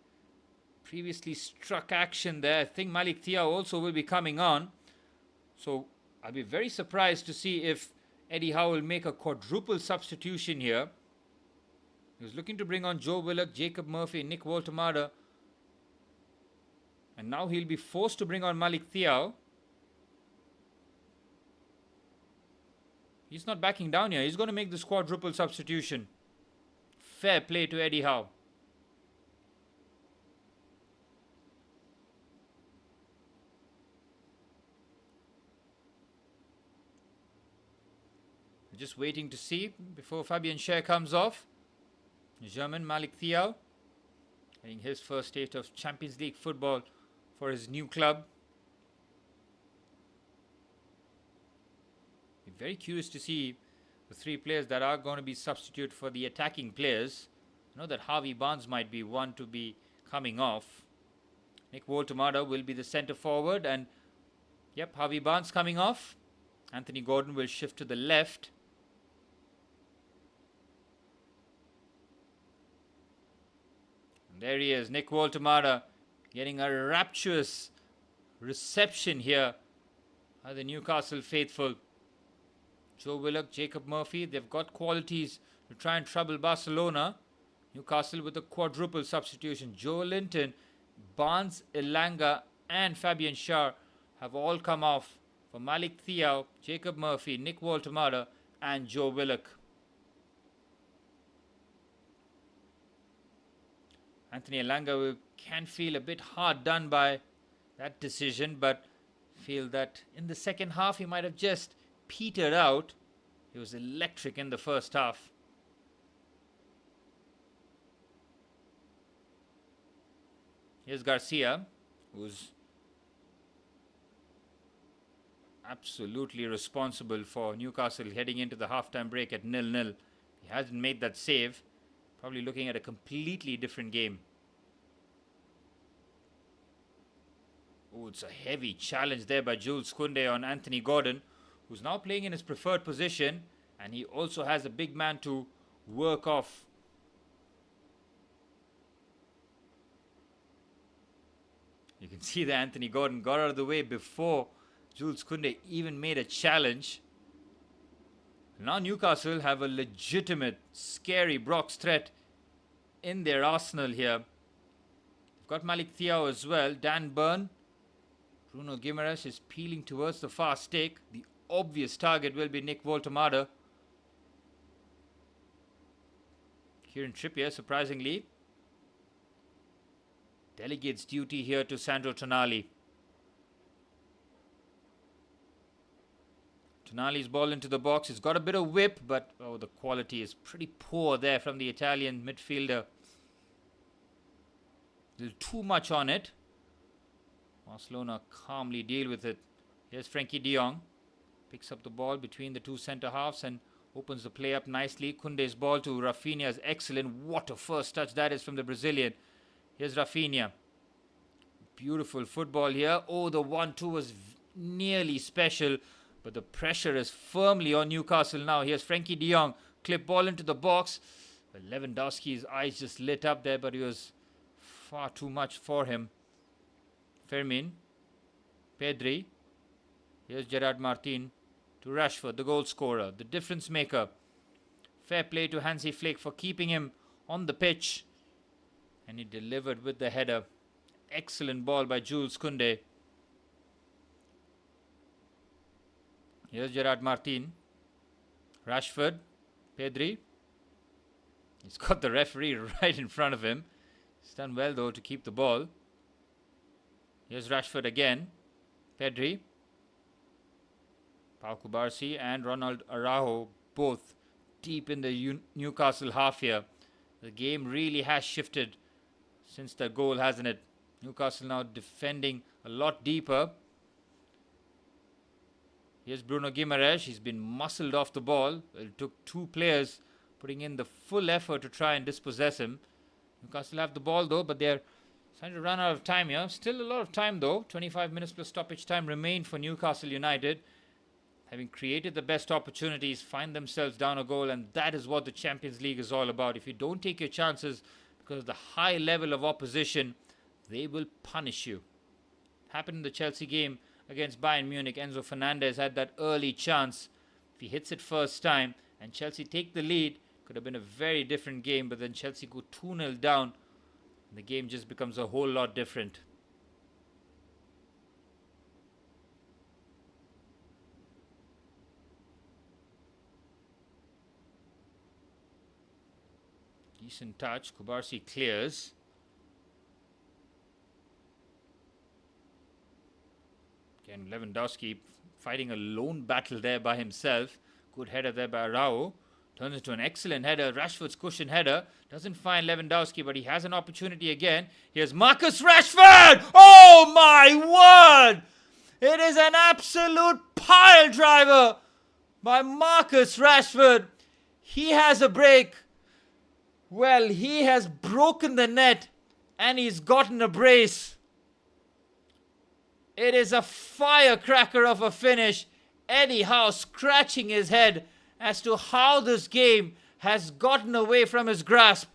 previously struck action there? I think Malik Thiaw also will be coming on. So I'll be very surprised to see if Eddie Howe will make a quadruple substitution here. He was looking to bring on Joe Willock, Jacob Murphy, Nick Woltemade. And now he'll be forced to bring on Malik Thiaw. He's not backing down here. He's going to make this quadruple substitution. Fair play to Eddie Howe. Just waiting to see before Fabian Schär comes off. German Malik Thiaw getting his first taste of Champions League football for his new club. Be very curious to see the three players that are going to be substituted for the attacking players. I know that Harvey Barnes might be one to be coming off. Nick Woltemade will be the centre forward, and yep, Harvey Barnes coming off. Anthony Gordon will shift to the left. And there he is, Nick Woltemade, getting a rapturous reception here by the Newcastle faithful. Joe Willock, Jacob Murphy, they've got qualities to try and trouble Barcelona. Newcastle with a quadruple substitution. Joe Linton, Barnes, Elanga and Fabian Schär have all come off for Malik Thiaw, Jacob Murphy, Nick Woltemade and Joe Willock. Anthony Elanga can feel a bit hard done by that decision, but feel that in the second half he might have just petered out. He was electric in the first half. Here's Garcia, who's absolutely responsible for Newcastle heading into the halftime break at 0-0. He hasn't made that save. Probably looking at a completely different game. Oh, it's a heavy challenge there by Jules Koundé on Anthony Gordon, who's now playing in his preferred position, and he also has a big man to work off. You can see that Anthony Gordon got out of the way before Jules Koundé even made a challenge. Now Newcastle have a legitimate, scary Brock's threat in their arsenal here. They've got Malik Thiaw as well. Dan Burn. Bruno Guimaraes is peeling towards the far stake. The obvious target will be Nick Woltemade. Kieran Trippier, surprisingly, delegates duty here to Sandro Tonali. Tonali's ball into the box. He's got a bit of whip, but oh, the quality is pretty poor there from the Italian midfielder. A little too much on it. Barcelona calmly deal with it. Here's Frenkie de Jong. Picks up the ball between the two centre halves and opens the play up nicely. Koundé's ball to Rafinha is excellent. What a first touch that is from the Brazilian. Here's Rafinha. Beautiful football here. Oh, the 1-2 was nearly special, but the pressure is firmly on Newcastle now. Here's Frenkie de Jong. Clip ball into the box. Lewandowski's eyes just lit up there, but it was far too much for him. Fermin. Pedri. Here's Gerard Martin to Rashford, the goal scorer, the difference maker. Fair play to Hansi Flick for keeping him on the pitch. And he delivered with the header. Excellent ball by Jules Koundé. Here's Gerard Martin. Rashford. Pedri. He's got the referee right in front of him. He's done well though to keep the ball. Here's Rashford again. Pedri. Pau Cubarsí and Ronald Araujo both deep in the Newcastle half here. The game really has shifted since the goal, hasn't it? Newcastle now defending a lot deeper. Here's Bruno Guimaraes. He's been muscled off the ball. It took two players putting in the full effort to try and dispossess him. Newcastle have the ball though, but they're trying to run out of time here. Still a lot of time though. 25 minutes plus stoppage time remain for Newcastle United. Having created the best opportunities, find themselves down a goal, and that is what the Champions League is all about. If you don't take your chances because of the high level of opposition, they will punish you. Happened in the Chelsea game against Bayern Munich. Enzo Fernandez had that early chance. If he hits it first time and Chelsea take the lead, could have been a very different game, but then Chelsea go 2-0 down and the game just becomes a whole lot different. Decent touch. Cubarsí clears. Again, Lewandowski fighting a lone battle there by himself. Good header there by Araujo. Turns into an excellent header. Rashford's cushion header. Doesn't find Lewandowski, but he has an opportunity again. Here's Marcus Rashford! Oh my word! It is an absolute pile driver by Marcus Rashford. He has a break. Well, he has broken the net and he's gotten a brace. It is a firecracker of a finish. Eddie Howe scratching his head as to how this game has gotten away from his grasp.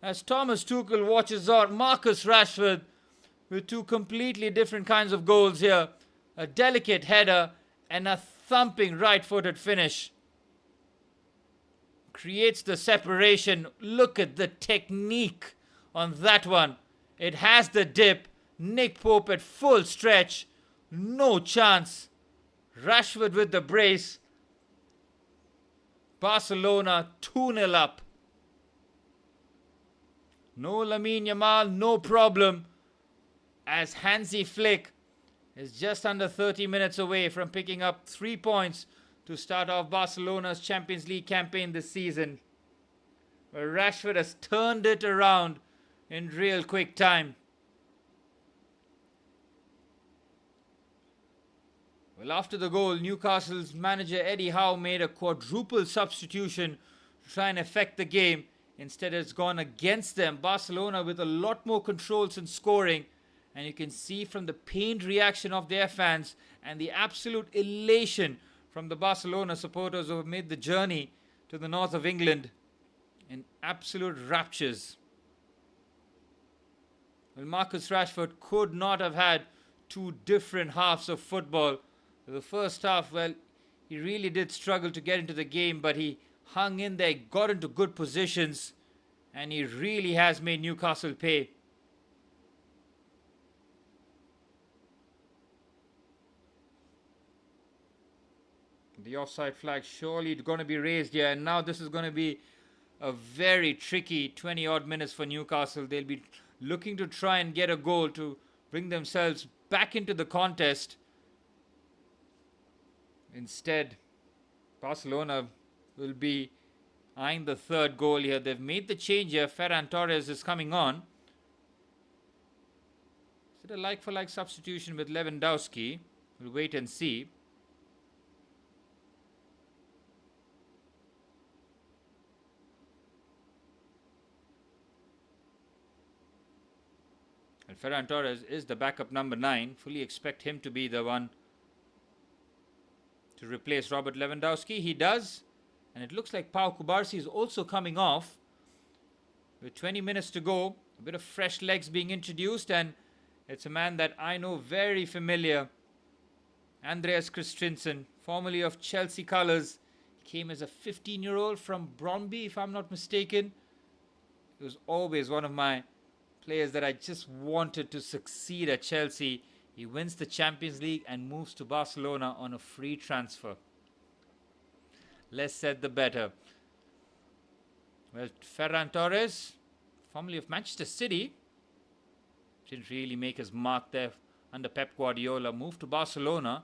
As Thomas Tuchel watches on, Marcus Rashford with two completely different kinds of goals here. A delicate header and a thumping right-footed finish. Creates the separation. Look at the technique on that one. It has the dip. Nick Pope at full stretch. No chance. Rashford with the brace. Barcelona 2-0 up. No Lamine Yamal, no problem. As Hansi Flick is just under 30 minutes away from picking up 3 points to start off Barcelona's Champions League campaign this season, where Rashford has turned it around in real quick time. Well, after the goal, Newcastle's manager Eddie Howe made a quadruple substitution to try and affect the game. Instead, it's gone against them. Barcelona with a lot more controls in scoring. And you can see from the pained reaction of their fans and the absolute elation from the Barcelona supporters who have made the journey to the north of England in absolute raptures. Well, Marcus Rashford could not have had two different halves of football. The first half, well, he really did struggle to get into the game, but he hung in there, got into good positions, and he really has made Newcastle pay. The offside flag surely going to be raised here, and now this is going to be a very tricky 20-odd minutes for Newcastle. They'll be looking to try and get a goal to bring themselves back into the contest. Instead, Barcelona will be eyeing the third goal here. They've made the change here. Ferran Torres is coming on. Is it a like-for-like substitution with Lewandowski? We'll wait and see. And Ferran Torres is the backup number 9. Fully expect him to be the one to replace Robert Lewandowski. He does. And it looks like Pau Cubarsí is also coming off. With 20 minutes to go, a bit of fresh legs being introduced, and it's a man that I know very familiar Andreas Christensen, formerly of Chelsea colours, came as a 15-year-old from Brøndby, if I'm not mistaken. He was always one of my players that I just wanted to succeed at Chelsea. He wins the Champions League and moves to Barcelona on a free transfer. Less said, the better. Well, Ferran Torres, formerly of Manchester City, didn't really make his mark there under Pep Guardiola. Moved to Barcelona.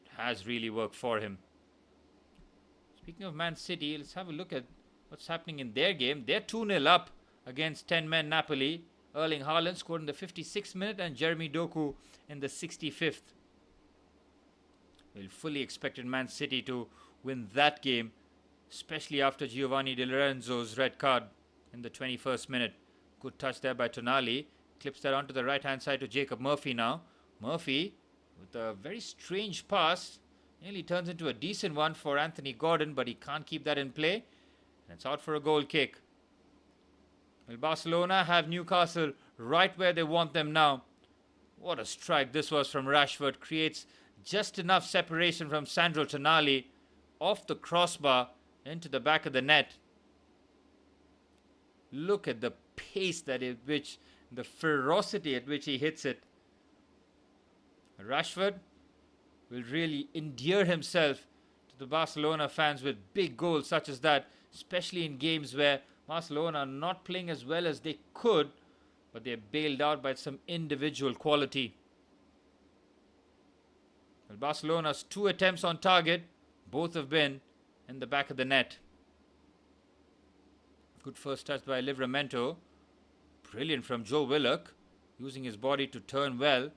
It has really worked for him. Speaking of Man City, let's have a look at what's happening in their game. They're 2-0 up against 10-men Napoli. Erling Haaland scored in the 56th minute and Jeremy Doku in the 65th. We fully expected Man City to win that game, especially after Giovanni Di Lorenzo's red card in the 21st minute. Good touch there by Tonali. Clips that onto the right-hand side to Jacob Murphy now. Murphy, with a very strange pass, nearly turns into a decent one for Anthony Gordon, but he can't keep that in play. And it's out for a goal kick. Well, Barcelona have Newcastle right where they want them now. What a strike this was from Rashford. Creates just enough separation from Sandro Tonali off the crossbar into the back of the net. Look at the pace the ferocity at which he hits it. Rashford will really endear himself to the Barcelona fans with big goals such as that, especially in games where Barcelona are not playing as well as they could, but they're bailed out by some individual quality. Well, Barcelona's 2 attempts on target, both have been in the back of the net. Good first touch by Livramento. Brilliant from Joe Willock, using his body to turn well.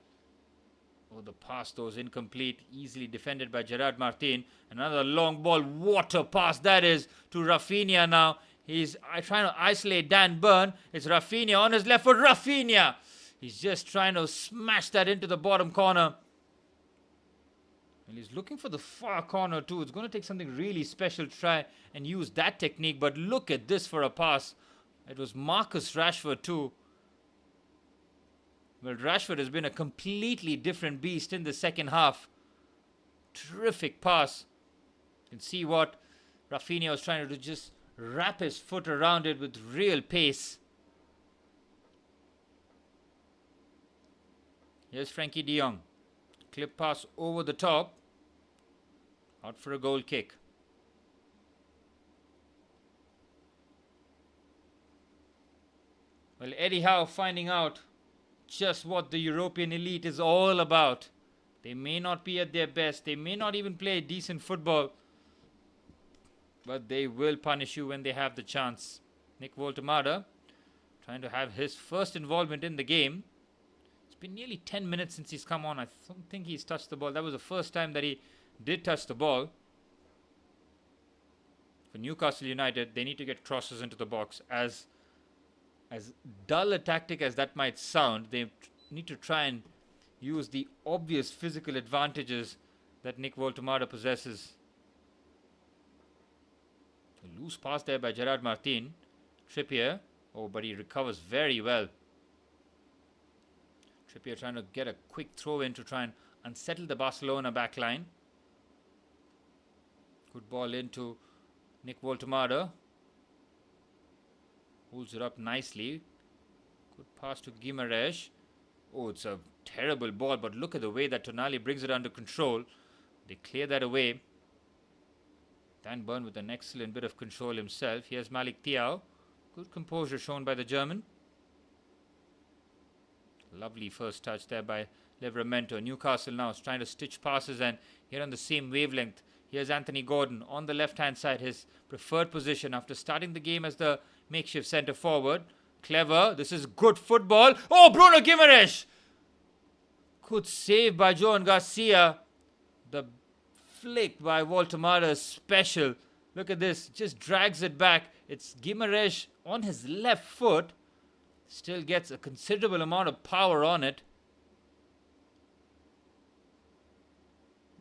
Oh, the pass though is incomplete, easily defended by Gerard Martin. Another long ball, what a pass that is to Rafinha now. He's trying to isolate Dan Burn. It's Rafinha on his left foot. Rafinha! He's just trying to smash that into the bottom corner. And he's looking for the far corner too. It's going to take something really special to try and use that technique. But look at this for a pass. It was Marcus Rashford too. Well, Rashford has been a completely different beast in the second half. Terrific pass. You can see what Rafinha was trying to do, just wrap his foot around it with real pace. Here's Frankie de Jong. Clip pass over the top. Out for a goal kick. Well, Eddie Howe finding out just what the European elite is all about. They may not be at their best. They may not even play decent football. But they will punish you when they have the chance. Nick Woltemade trying to have his first involvement in the game. It's been nearly 10 minutes since he's come on. I don't think he's touched the ball. That was the first time that he did touch the ball. For Newcastle United, they need to get crosses into the box. As dull a tactic as that might sound, they need to try and use the obvious physical advantages that Nick Woltemade possesses. A loose pass there by Gerard Martin. Trippier. Oh, but he recovers very well. Trippier trying to get a quick throw in to try and unsettle the Barcelona back line. Good ball into Nick Woltemade. Holds it up nicely. Good pass to Guimaraes. Oh, it's a terrible ball, but look at the way that Tonali brings it under control. They clear that away. Dan Burn with an excellent bit of control himself. Here's Malik Thiaw. Good composure shown by the German. Lovely first touch there by Livramento. Newcastle now is trying to stitch passes and here on the same wavelength. Here's Anthony Gordon on the left-hand side, his preferred position after starting the game as the makeshift centre forward. Clever. This is good football. Oh, Bruno Guimaraes! Good save by Joan Garcia. The flick by Woltemade is special. Look at this. Just drags it back. It's Guimaraes on his left foot. Still gets a considerable amount of power on it.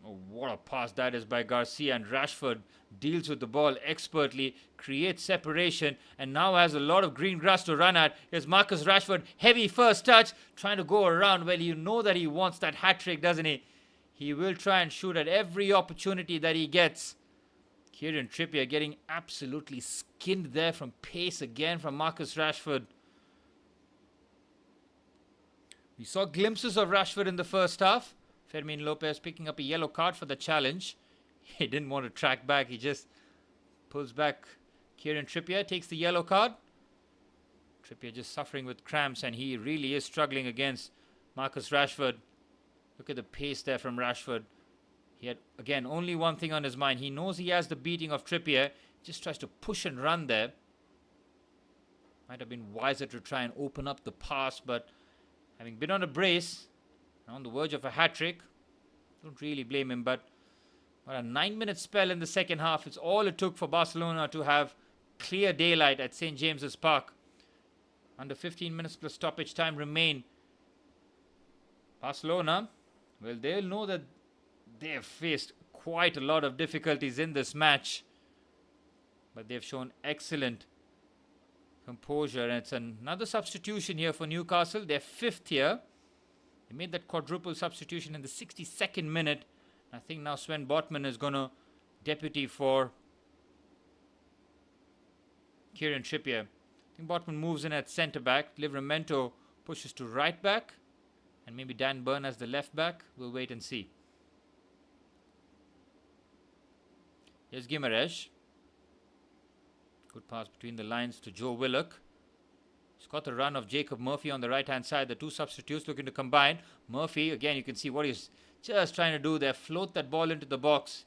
Oh, what a pass that is by Garcia, and Rashford deals with the ball expertly, creates separation, and now has a lot of green grass to run at. Here's Marcus Rashford, heavy first touch, trying to go around. Well, you know that he wants that hat-trick, doesn't he? He will try and shoot at every opportunity that he gets. Kieran Trippier getting absolutely skinned there from pace again from Marcus Rashford. We saw glimpses of Rashford in the first half. Fermin Lopez picking up a yellow card for the challenge. He didn't want to track back. He just pulls back. Kieran Trippier takes the yellow card. Trippier just suffering with cramps, and he really is struggling against Marcus Rashford. Look at the pace there from Rashford. He had, again, only one thing on his mind. He knows he has the beating of Trippier. Just tries to push and run there. Might have been wiser to try and open up the pass, but having been on a brace, on the verge of a hat-trick, don't really blame him. But a 9-minute spell in the second half. It's all it took for Barcelona to have clear daylight at St. James's Park. Under 15 minutes plus stoppage time remain. Barcelona, well, they'll know that they have faced quite a lot of difficulties in this match, but they've shown excellent composure. And it's another substitution here for Newcastle. They're fifth here. They made that quadruple substitution in the 62nd minute. I think now Sven Botman is going to deputy for Kieran Trippier. I think Botman moves in at centre back. Livramento pushes to right back, and maybe Dan Burn as the left back. We'll wait and see. Here's Guimaraes. Good pass between the lines to Joe Willock. He's got the run of Jacob Murphy on the right hand side. The two substitutes looking to combine. Murphy, again, you can see what he's just trying to do there. Float that ball into the box.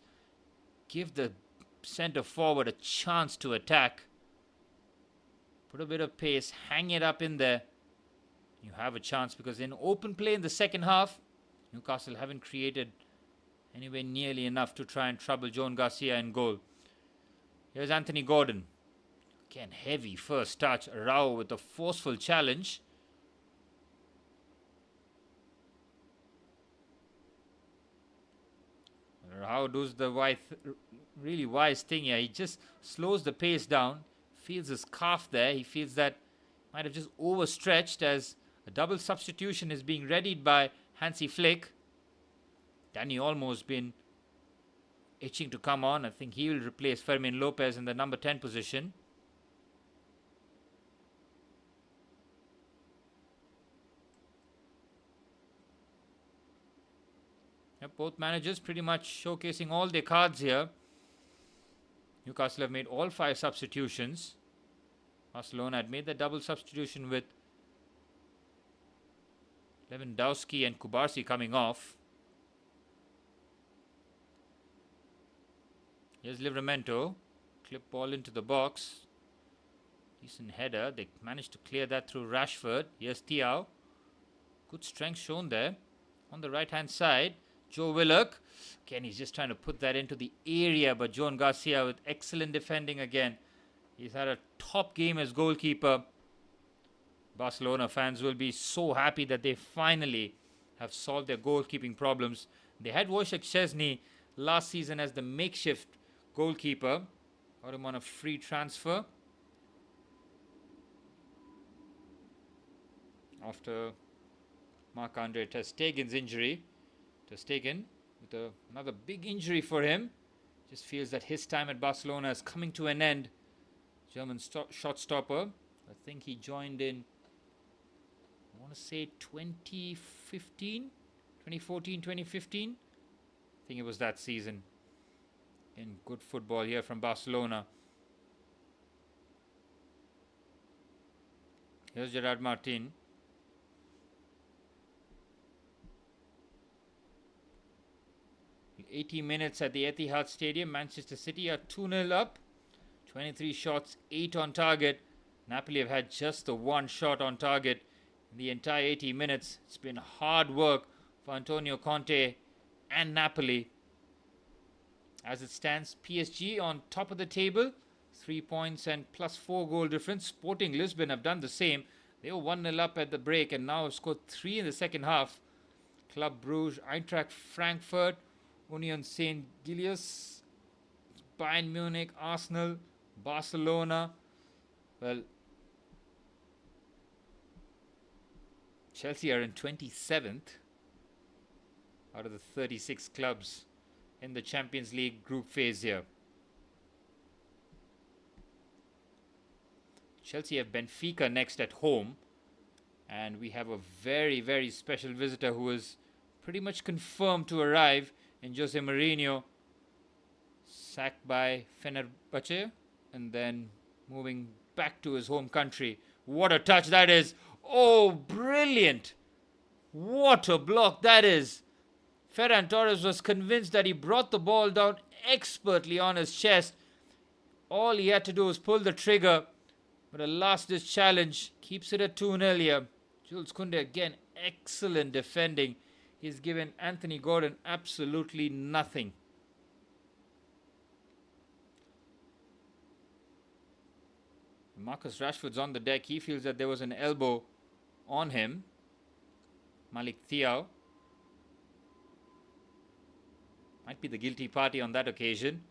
Give the centre forward a chance to attack. Put a bit of pace. Hang it up in there. You have a chance, because in open play in the second half, Newcastle haven't created anywhere nearly enough to try and trouble Joan Garcia in goal. Here's Anthony Gordon. Again, heavy first touch. Arau with a forceful challenge. Arau does the really wise thing here. He just slows the pace down. Feels his calf there. He feels that might have just overstretched, as a double substitution is being readied by Hansi Flick. Danny Olmo's been itching to come on. I think he will replace Fermin Lopez in the number 10 position. Yep, both managers pretty much showcasing all their cards here. Newcastle have made all 5 substitutions. Barcelona had made the double substitution with Lewandowski and Kubarsi coming off. Here's Livramento. Clip ball into the box. Decent header. They managed to clear that through Rashford. Here's Thiaw. Good strength shown there. On the right hand side, Joe Willock. Again, he's just trying to put that into the area, but Joan Garcia with excellent defending again. He's had a top game as goalkeeper. Barcelona fans will be so happy that they finally have solved their goalkeeping problems. They had Wojciech Szczesny last season as the makeshift goalkeeper. Got him on a free transfer after Marc-Andre ter Stegen's injury. Ter Stegen with another big injury for him. Just feels that his time at Barcelona is coming to an end. German shot stopper. I think he joined in, I want to say 2014, 2015. I think it was that season. In good football here from Barcelona. Here's Gerard Martin. The 80 minutes at the Etihad Stadium. Manchester City are 2-0 up. 23 shots, 8 on target. Napoli have had just the 1 shot on target in the entire 80 minutes. It's been hard work for Antonio Conte and Napoli. As it stands, PSG on top of the table. 3 points and plus 4 goal difference. Sporting Lisbon have done the same. They were 1-0 up at the break and now have scored 3 in the second half. Club Brugge, Eintracht Frankfurt, Union St. Gilles, Bayern Munich, Arsenal, Barcelona. Well, Chelsea are in 27th. out of the 36 clubs in the Champions League group phase here. Chelsea have Benfica next at home. And we have a very, very special visitor who is pretty much confirmed to arrive in Jose Mourinho. Sacked by Fenerbahce and then moving back to his home country. What a touch that is. Oh, brilliant. What a block that is. Ferran Torres was convinced that he brought the ball down expertly on his chest. All he had to do was pull the trigger. But a last-ditch challenge keeps it at 2-0 here. Jules Koundé again, excellent defending. He's given Anthony Gordon absolutely nothing. Marcus Rashford's on the deck. He feels that there was an elbow on him. Malik Thiaw might be the guilty party on that occasion.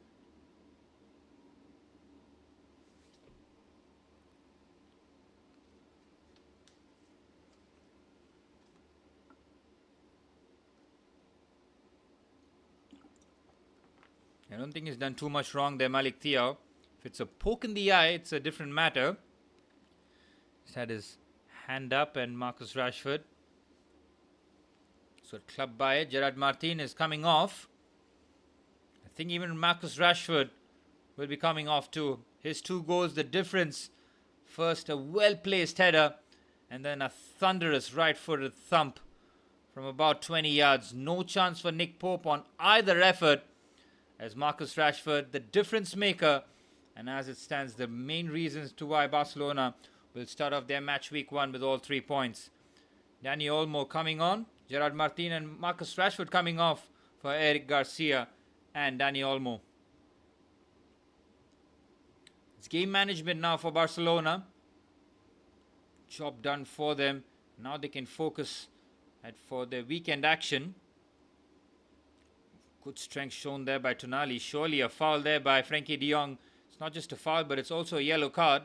I don't think he's done too much wrong there, Malik Thiaw. If it's a poke in the eye, it's a different matter. He's had his hand up, and Marcus Rashford. So club by it. Gerard Martin is coming off. I think even Marcus Rashford will be coming off too. His 2 goals, the difference. First, a well-placed header, and then a thunderous right-footed thump from about 20 yards. No chance for Nick Pope on either effort, as Marcus Rashford, the difference maker, and as it stands, the main reasons to why Barcelona will start off their match week 1 with all 3 points. Dani Olmo coming on, Gerard Martin and Marcus Rashford coming off for Eric Garcia and Dani Olmo. It's game management now for Barcelona. Job done for them. Now they can focus for their weekend action. Good strength shown there by Tonali. Surely a foul there by Frenkie de Jong. It's not just a foul, but it's also a yellow card.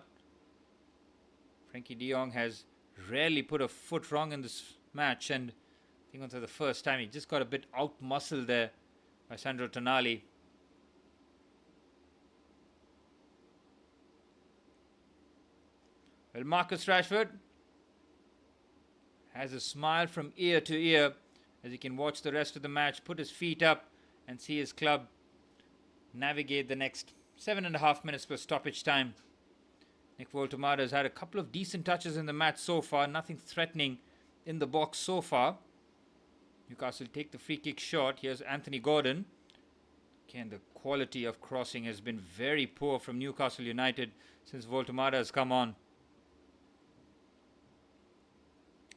Frenkie de Jong has rarely put a foot wrong in this match, and I think for the first time he just got a bit out-muscled there by Sandro Tonali. Well, Marcus Rashford has a smile from ear to ear as he can watch the rest of the match, put his feet up and see his club navigate the next 7.5 minutes per stoppage time. Nick Voltemade has had a couple of decent touches in the match so far, nothing threatening in the box so far. Newcastle take the free kick shot. Here's Anthony Gordon. Again, the quality of crossing has been very poor from Newcastle United since Voltemade has come on.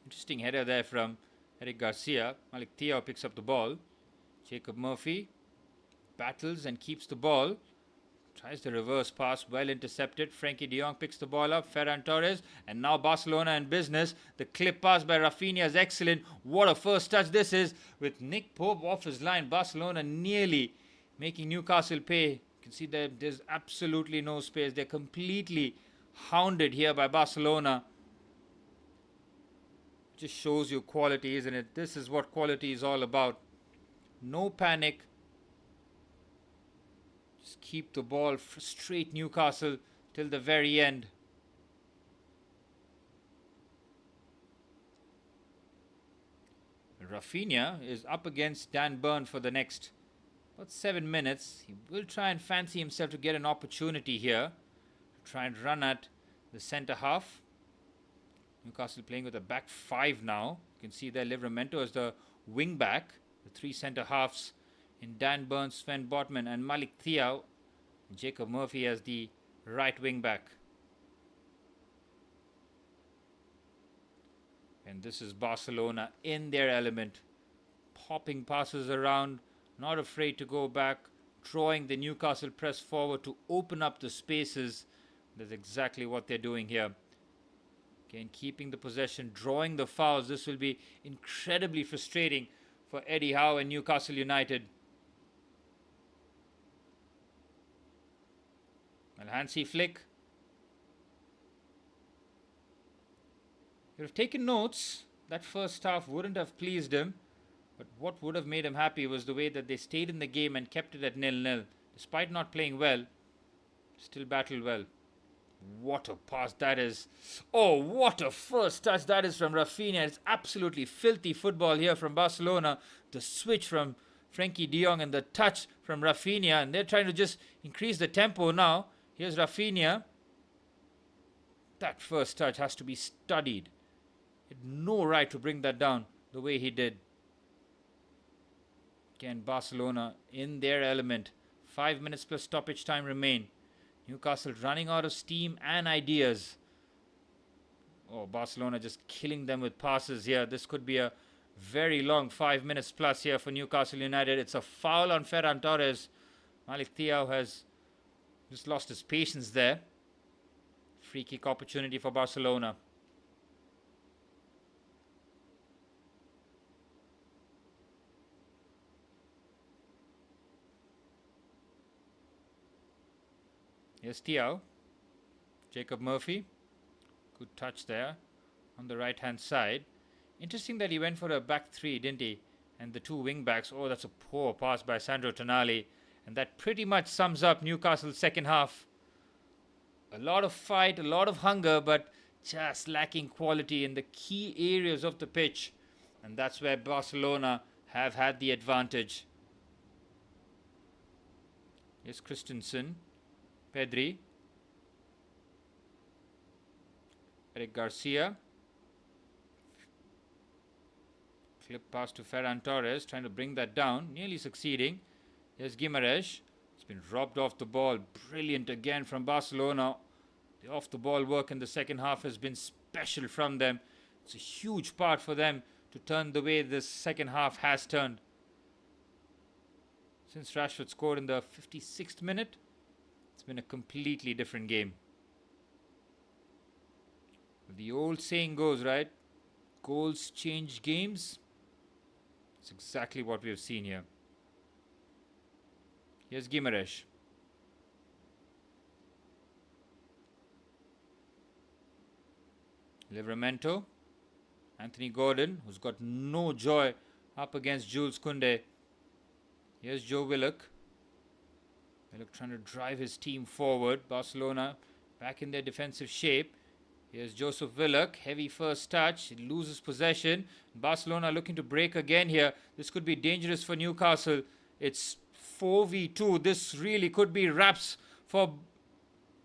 Interesting header there from Eric Garcia. Malik Thiaw picks up the ball. Jacob Murphy battles and keeps the ball. Tries the reverse pass, well intercepted. Frenkie de Jong picks the ball up. Ferran Torres, and now Barcelona in business. The clip pass by Rafinha is excellent. What a first touch this is. With Nick Pope off his line, Barcelona nearly making Newcastle pay. You can see that there's absolutely no space. They're completely hounded here by Barcelona. Just shows you quality, isn't it? This is what quality is all about. No panic. Just keep the ball straight Newcastle till the very end. Rafinha is up against Dan Burn for the next about 7 minutes. He will try and fancy himself to get an opportunity here. Try and run at the centre half. Newcastle playing with a back 5 now. You can see there Livramento as the wing back. The 3 centre halves in Dan Burn, Sven Botman and Malik Thiaw. And Jacob Murphy as the right wing back. And this is Barcelona in their element. Popping passes around, not afraid to go back, drawing the Newcastle press forward to open up the spaces. That's exactly what they're doing here. Again, keeping the possession, drawing the fouls. This will be incredibly frustrating for Eddie Howe and Newcastle United. Well, Hansi Flick. He'd have taken notes. That first half wouldn't have pleased him. But what would have made him happy was the way that they stayed in the game and kept it at 0-0. Despite not playing well, still battled well. What a pass that is. Oh, what a first touch that is from Rafinha. It's absolutely filthy football here from Barcelona. The switch from Frankie de Jong and the touch from Rafinha. And they're trying to just increase the tempo now. Here's Rafinha. That first touch has to be studied. He had no right to bring that down the way he did. Again, Barcelona in their element. 5 minutes plus stoppage time remain. Newcastle running out of steam and ideas. Oh, Barcelona just killing them with passes here. This could be a very long 5 minutes plus here for Newcastle United. It's a foul on Ferran Torres. Malik Thiaw has just lost his patience there. Free kick opportunity for Barcelona. Here's Thiaw. Jacob Murphy. Good touch there on the right hand side. Interesting that he went for a back three, didn't he? And the two wing backs. Oh, that's a poor pass by Sandro Tonali. And that pretty much sums up Newcastle's second half. A lot of fight, a lot of hunger, but just lacking quality in the key areas of the pitch. And that's where Barcelona have had the advantage. Here's Christensen. Pedri. Eric Garcia. Clip pass to Ferran Torres, trying to bring that down, nearly succeeding. Here's Guimaraes. It's been robbed off the ball. Brilliant again from Barcelona. The off the ball work in the second half has been special from them. It's a huge part for them to turn the way this second half has turned. Since Rashford scored in the 56th minute, it's been a completely different game. The old saying goes, right? Goals change games. It's exactly what we have seen here. Here's Guimaraes. Livramento. Anthony Gordon, who's got no joy up against Jules Koundé. Here's Joe Willock. Willock trying to drive his team forward. Barcelona back in their defensive shape. Here's Joseph Willock. Heavy first touch. He loses possession. Barcelona looking to break again here. This could be dangerous for Newcastle. It's 4v2. This really could be wraps for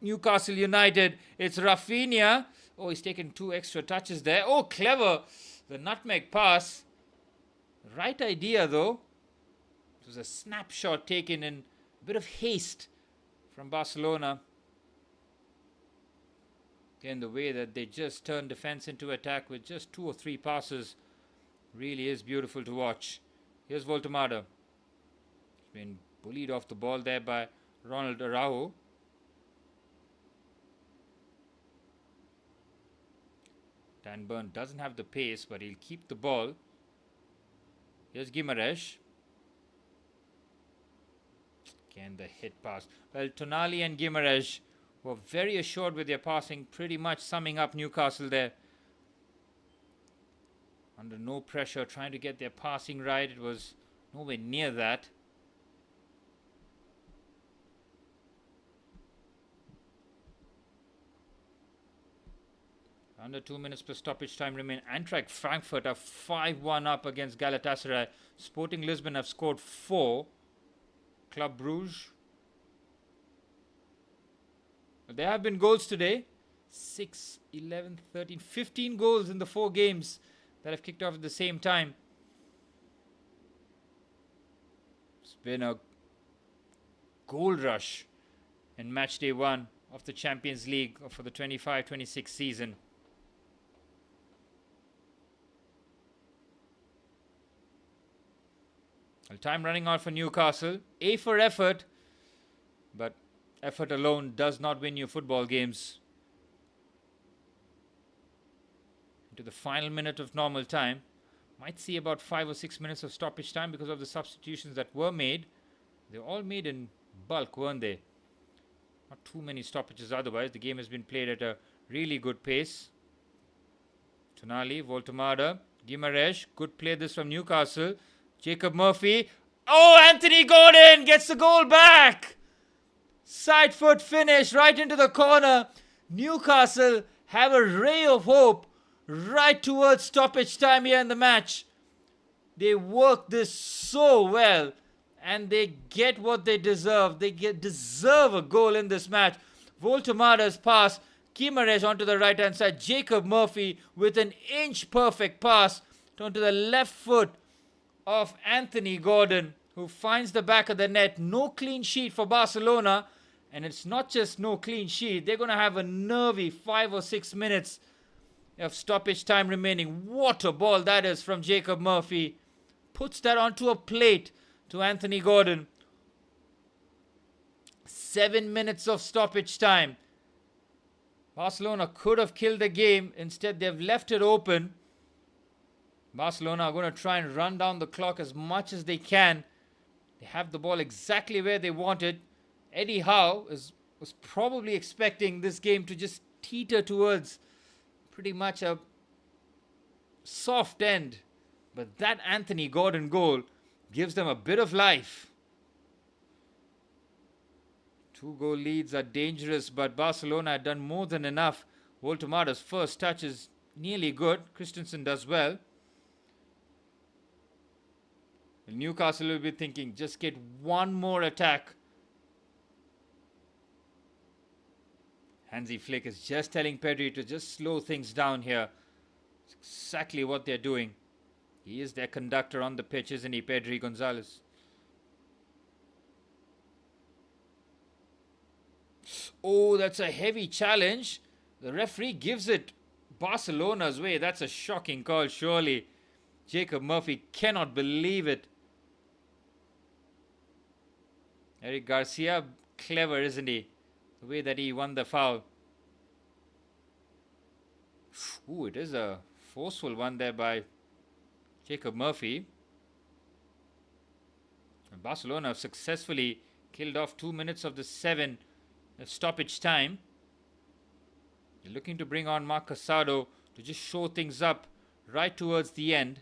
Newcastle United. It's Rafinha. Oh, he's taken 2 extra touches there. Oh, clever. The nutmeg pass. Right idea, though. It was a snapshot taken in a bit of haste from Barcelona. Again, the way that they just turn defense into attack with just 2 or 3 passes really is beautiful to watch. Here's Voltemada. He's been bullied off the ball there by Ronald Araujo. Dan Burn doesn't have the pace, but he'll keep the ball. Here's Guimaraes. Again, the hit pass. Well, Tonali and Guimaraes were very assured with their passing, pretty much summing up Newcastle there. Under no pressure, trying to get their passing right. It was nowhere near that. Under 2 minutes per stoppage time remain. Eintracht Frankfurt are 5-1 up against Galatasaray. Sporting Lisbon have scored 4. Club Brugge. There have been goals today. 6, 11, 13, 15 goals in the 4 games that have kicked off at the same time. It's been a goal rush in match day 1 of the Champions League for the 25-26 season. Well, time running out for Newcastle. A for effort, but effort alone does not win you football games. Into the final minute of normal time. Might see about 5 or 6 minutes of stoppage time because of the substitutions that were made. They were all made in bulk, weren't they? Not too many stoppages otherwise. The game has been played at a really good pace. Tonali, Voltemada, Guimaraes. Good play this from Newcastle. Jacob Murphy. Oh, Anthony Gordon gets the goal back. Side foot finish right into the corner. Newcastle have a ray of hope right towards stoppage time here in the match. They work this so well and they get what they deserve. They deserve a goal in this match. Voltemada's pass, Guimaraes onto the right hand side. Jacob Murphy with an inch perfect pass onto the left foot of Anthony Gordon, who finds the back of the net. No clean sheet for Barcelona. And it's not just no clean sheet. They're going to have a nervy 5 or 6 minutes of stoppage time remaining. What a ball that is from Jacob Murphy. Puts that onto a plate to Anthony Gordon. 7 minutes of stoppage time. Barcelona could have killed the game. Instead, they've left it open. Barcelona are going to try and run down the clock as much as they can. They have the ball exactly where they want it. Eddie Howe was probably expecting this game to just teeter towards pretty much a soft end. But that Anthony Gordon goal gives them a bit of life. 2-goal leads are dangerous, but Barcelona had done more than enough. Voltemada's first touch is nearly good. Christensen does well. Newcastle will be thinking, just get one more attack. Hansi Flick is just telling Pedri to just slow things down here. It's exactly what they're doing. He is their conductor on the pitch, isn't he, Pedri Gonzalez? Oh, that's a heavy challenge. The referee gives it Barcelona's way. That's a shocking call, surely. Jacob Murphy cannot believe it. Eric Garcia, clever, isn't he? The way that he won the foul. Ooh, it is a forceful one there by Jacob Murphy. And Barcelona have successfully killed off 2 minutes of the 7 stoppage time. They're looking to bring on Marc Casado to just show things up right towards the end.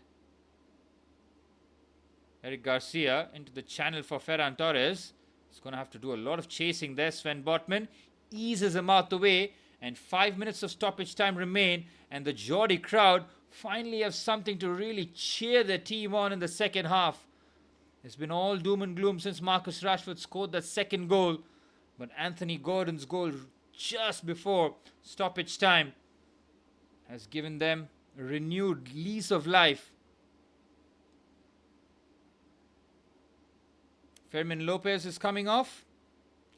Eric Garcia into the channel for Ferran Torres. He's going to have to do a lot of chasing there. Sven Botman eases him out the way. And 5 minutes of stoppage time remain. And the Geordie crowd finally have something to really cheer their team on in the second half. It's been all doom and gloom since Marcus Rashford scored that second goal. But Anthony Gordon's goal just before stoppage time has given them a renewed lease of life. Fermin Lopez is coming off.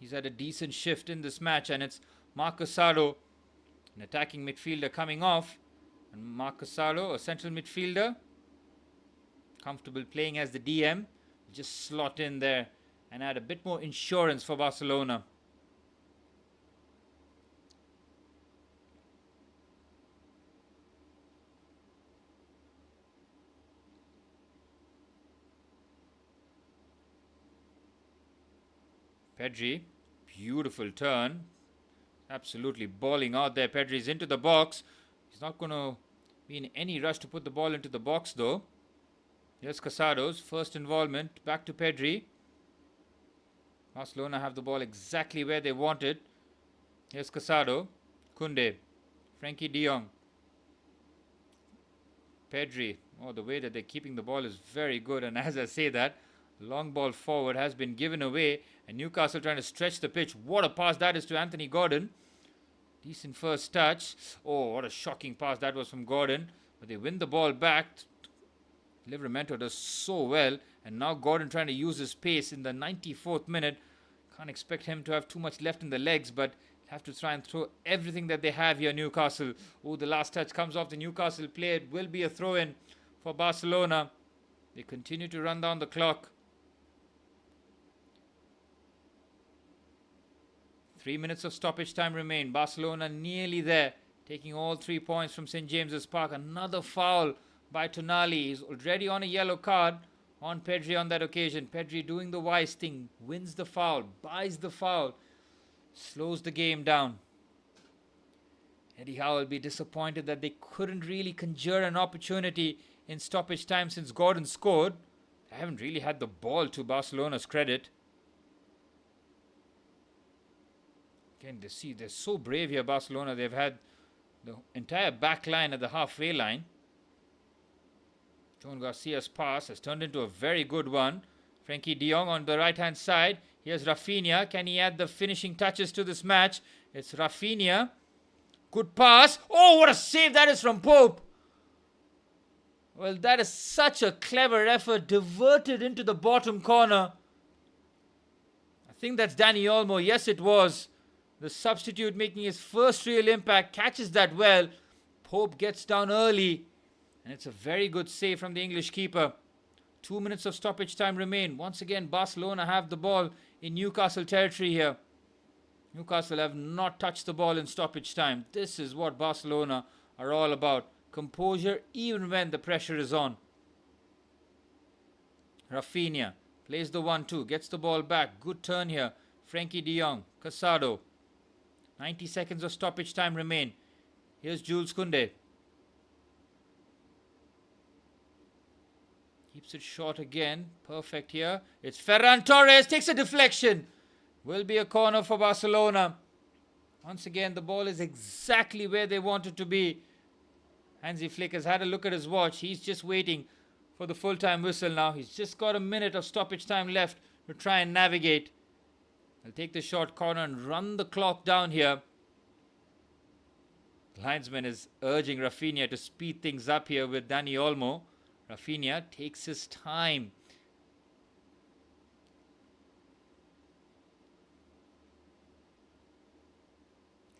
He's had a decent shift in this match, and it's Marc Casado, an attacking midfielder, coming off. And Marc Casado, a central midfielder, comfortable playing as the DM, just slot in there and add a bit more insurance for Barcelona. Pedri, beautiful turn. Absolutely balling out there. Pedri's into the box. He's not going to be in any rush to put the ball into the box though. Here's Casado's first involvement. Back to Pedri. Barcelona have the ball exactly where they want it. Here's Casado. Koundé. Frankie de Jong. Pedri. Oh, the way that they're keeping the ball is very good. And as I say that, long ball forward has been given away. And Newcastle trying to stretch the pitch. What a pass that is to Anthony Gordon. Decent first touch. Oh, what a shocking pass that was from Gordon. But they win the ball back. Livramento does so well. And now Gordon trying to use his pace in the 94th minute. Can't expect him to have too much left in the legs, but have to try and throw everything that they have here, Newcastle. Oh, the last touch comes off the Newcastle player. It will be a throw-in for Barcelona. They continue to run down the clock. 3 minutes of stoppage time remain. Barcelona nearly there, taking all 3 points from St. James's Park. Another foul by Tonali. He's already on a yellow card on Pedri on that occasion. Pedri doing the wise thing, wins the foul, buys the foul, slows the game down. Eddie Howe will be disappointed that they couldn't really conjure an opportunity in stoppage time since Gordon scored. They haven't really had the ball, to Barcelona's credit. Again, they're so brave here, Barcelona. They've had the entire back line at the halfway line. Joan Garcia's pass has turned into a very good one. Frankie de Jong on the right-hand side. Here's Rafinha. Can he add the finishing touches to this match? It's Rafinha. Good pass. Oh, what a save that is from Pope. Well, that is such a clever effort. Diverted into the bottom corner. I think that's Dani Olmo. Yes, it was. The substitute making his first real impact. Catches that well. Pope gets down early. And it's a very good save from the English keeper. 2 minutes of stoppage time remain. Once again, Barcelona have the ball in Newcastle territory here. Newcastle have not touched the ball in stoppage time. This is what Barcelona are all about. Composure even when the pressure is on. Rafinha plays the 1-2. Gets the ball back. Good turn here. Frankie de Jong. Casado. 90 seconds of stoppage time remain. Here's Jules Koundé. Keeps it short again. Perfect here. It's Ferran Torres. Takes a deflection. Will be a corner for Barcelona. Once again, the ball is exactly where they want it to be. Hansi Flick has had a look at his watch. He's just waiting for the full-time whistle now. He's just got a minute of stoppage time left to try and navigate. He'll take the short corner and run the clock down here. The linesman is urging Rafinha to speed things up here with Dani Olmo. Rafinha takes his time.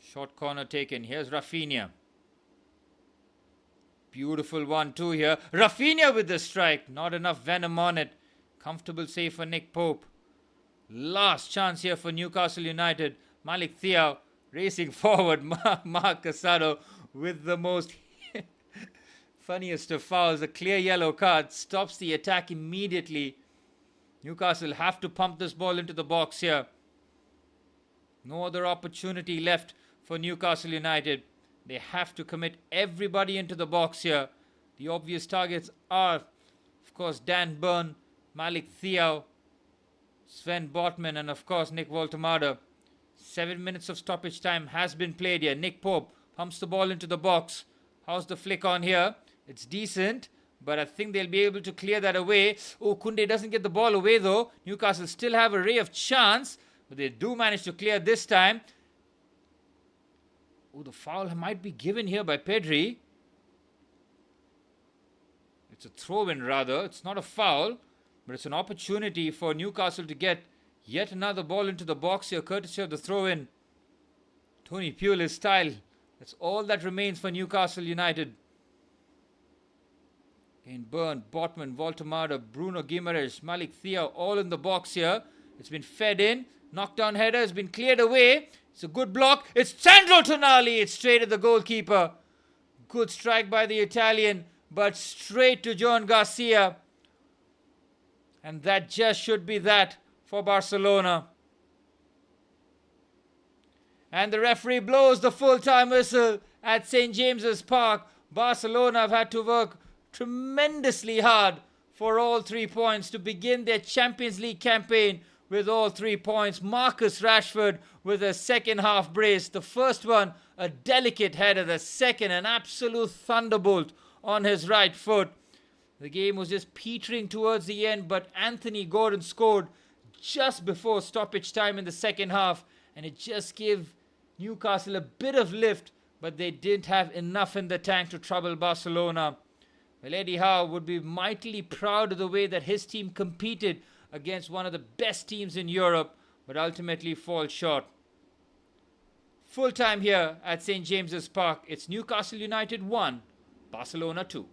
Short corner taken. Here's Rafinha. Beautiful 1-2 here. Rafinha with the strike. Not enough venom on it. Comfortable save for Nick Pope. Last chance here for Newcastle United. Malik Thiaw racing forward. Marc Casado with the most funniest of fouls. A clear yellow card. Stops the attack immediately. Newcastle have to pump this ball into the box here. No other opportunity left for Newcastle United. They have to commit everybody into the box here. The obvious targets are, of course, Dan Burn, Malik Thiaw, Sven Botman, and of course Nick Woltemade. 7 minutes of stoppage time has been played here. Nick Pope pumps the ball into the box. How's the flick on here? It's decent, but I think they'll be able to clear that away. Oh, Koundé doesn't get the ball away though. Newcastle still have a ray of chance, but they do manage to clear this time. Oh, the foul might be given here by Pedri. It's a throw-in rather. It's not a foul, but it's an opportunity for Newcastle to get yet another ball into the box here, courtesy of the throw-in. Tony Pulis style. That's all that remains for Newcastle United. Again, Burn, Botman, Woltemade, Bruno Guimaraes, Malik Thiaw, all in the box here. It's been fed in. Knockdown header has been cleared away. It's a good block. It's Sandro Tonali. It's straight at the goalkeeper. Good strike by the Italian, but straight to Joan Garcia. And that just should be that for Barcelona. And the referee blows the full-time whistle at St. James's Park. Barcelona have had to work tremendously hard for all 3 points to begin their Champions League campaign with all 3 points. Marcus Rashford with a second half brace. The first one, a delicate header. The second, an absolute thunderbolt on his right foot. The game was just petering towards the end, but Anthony Gordon scored just before stoppage time in the second half, and it just gave Newcastle a bit of lift, but they didn't have enough in the tank to trouble Barcelona. Well, Eddie Howe would be mightily proud of the way that his team competed against one of the best teams in Europe, but ultimately fall short. Full time here at St. James's Park. It's Newcastle United 1, Barcelona 2.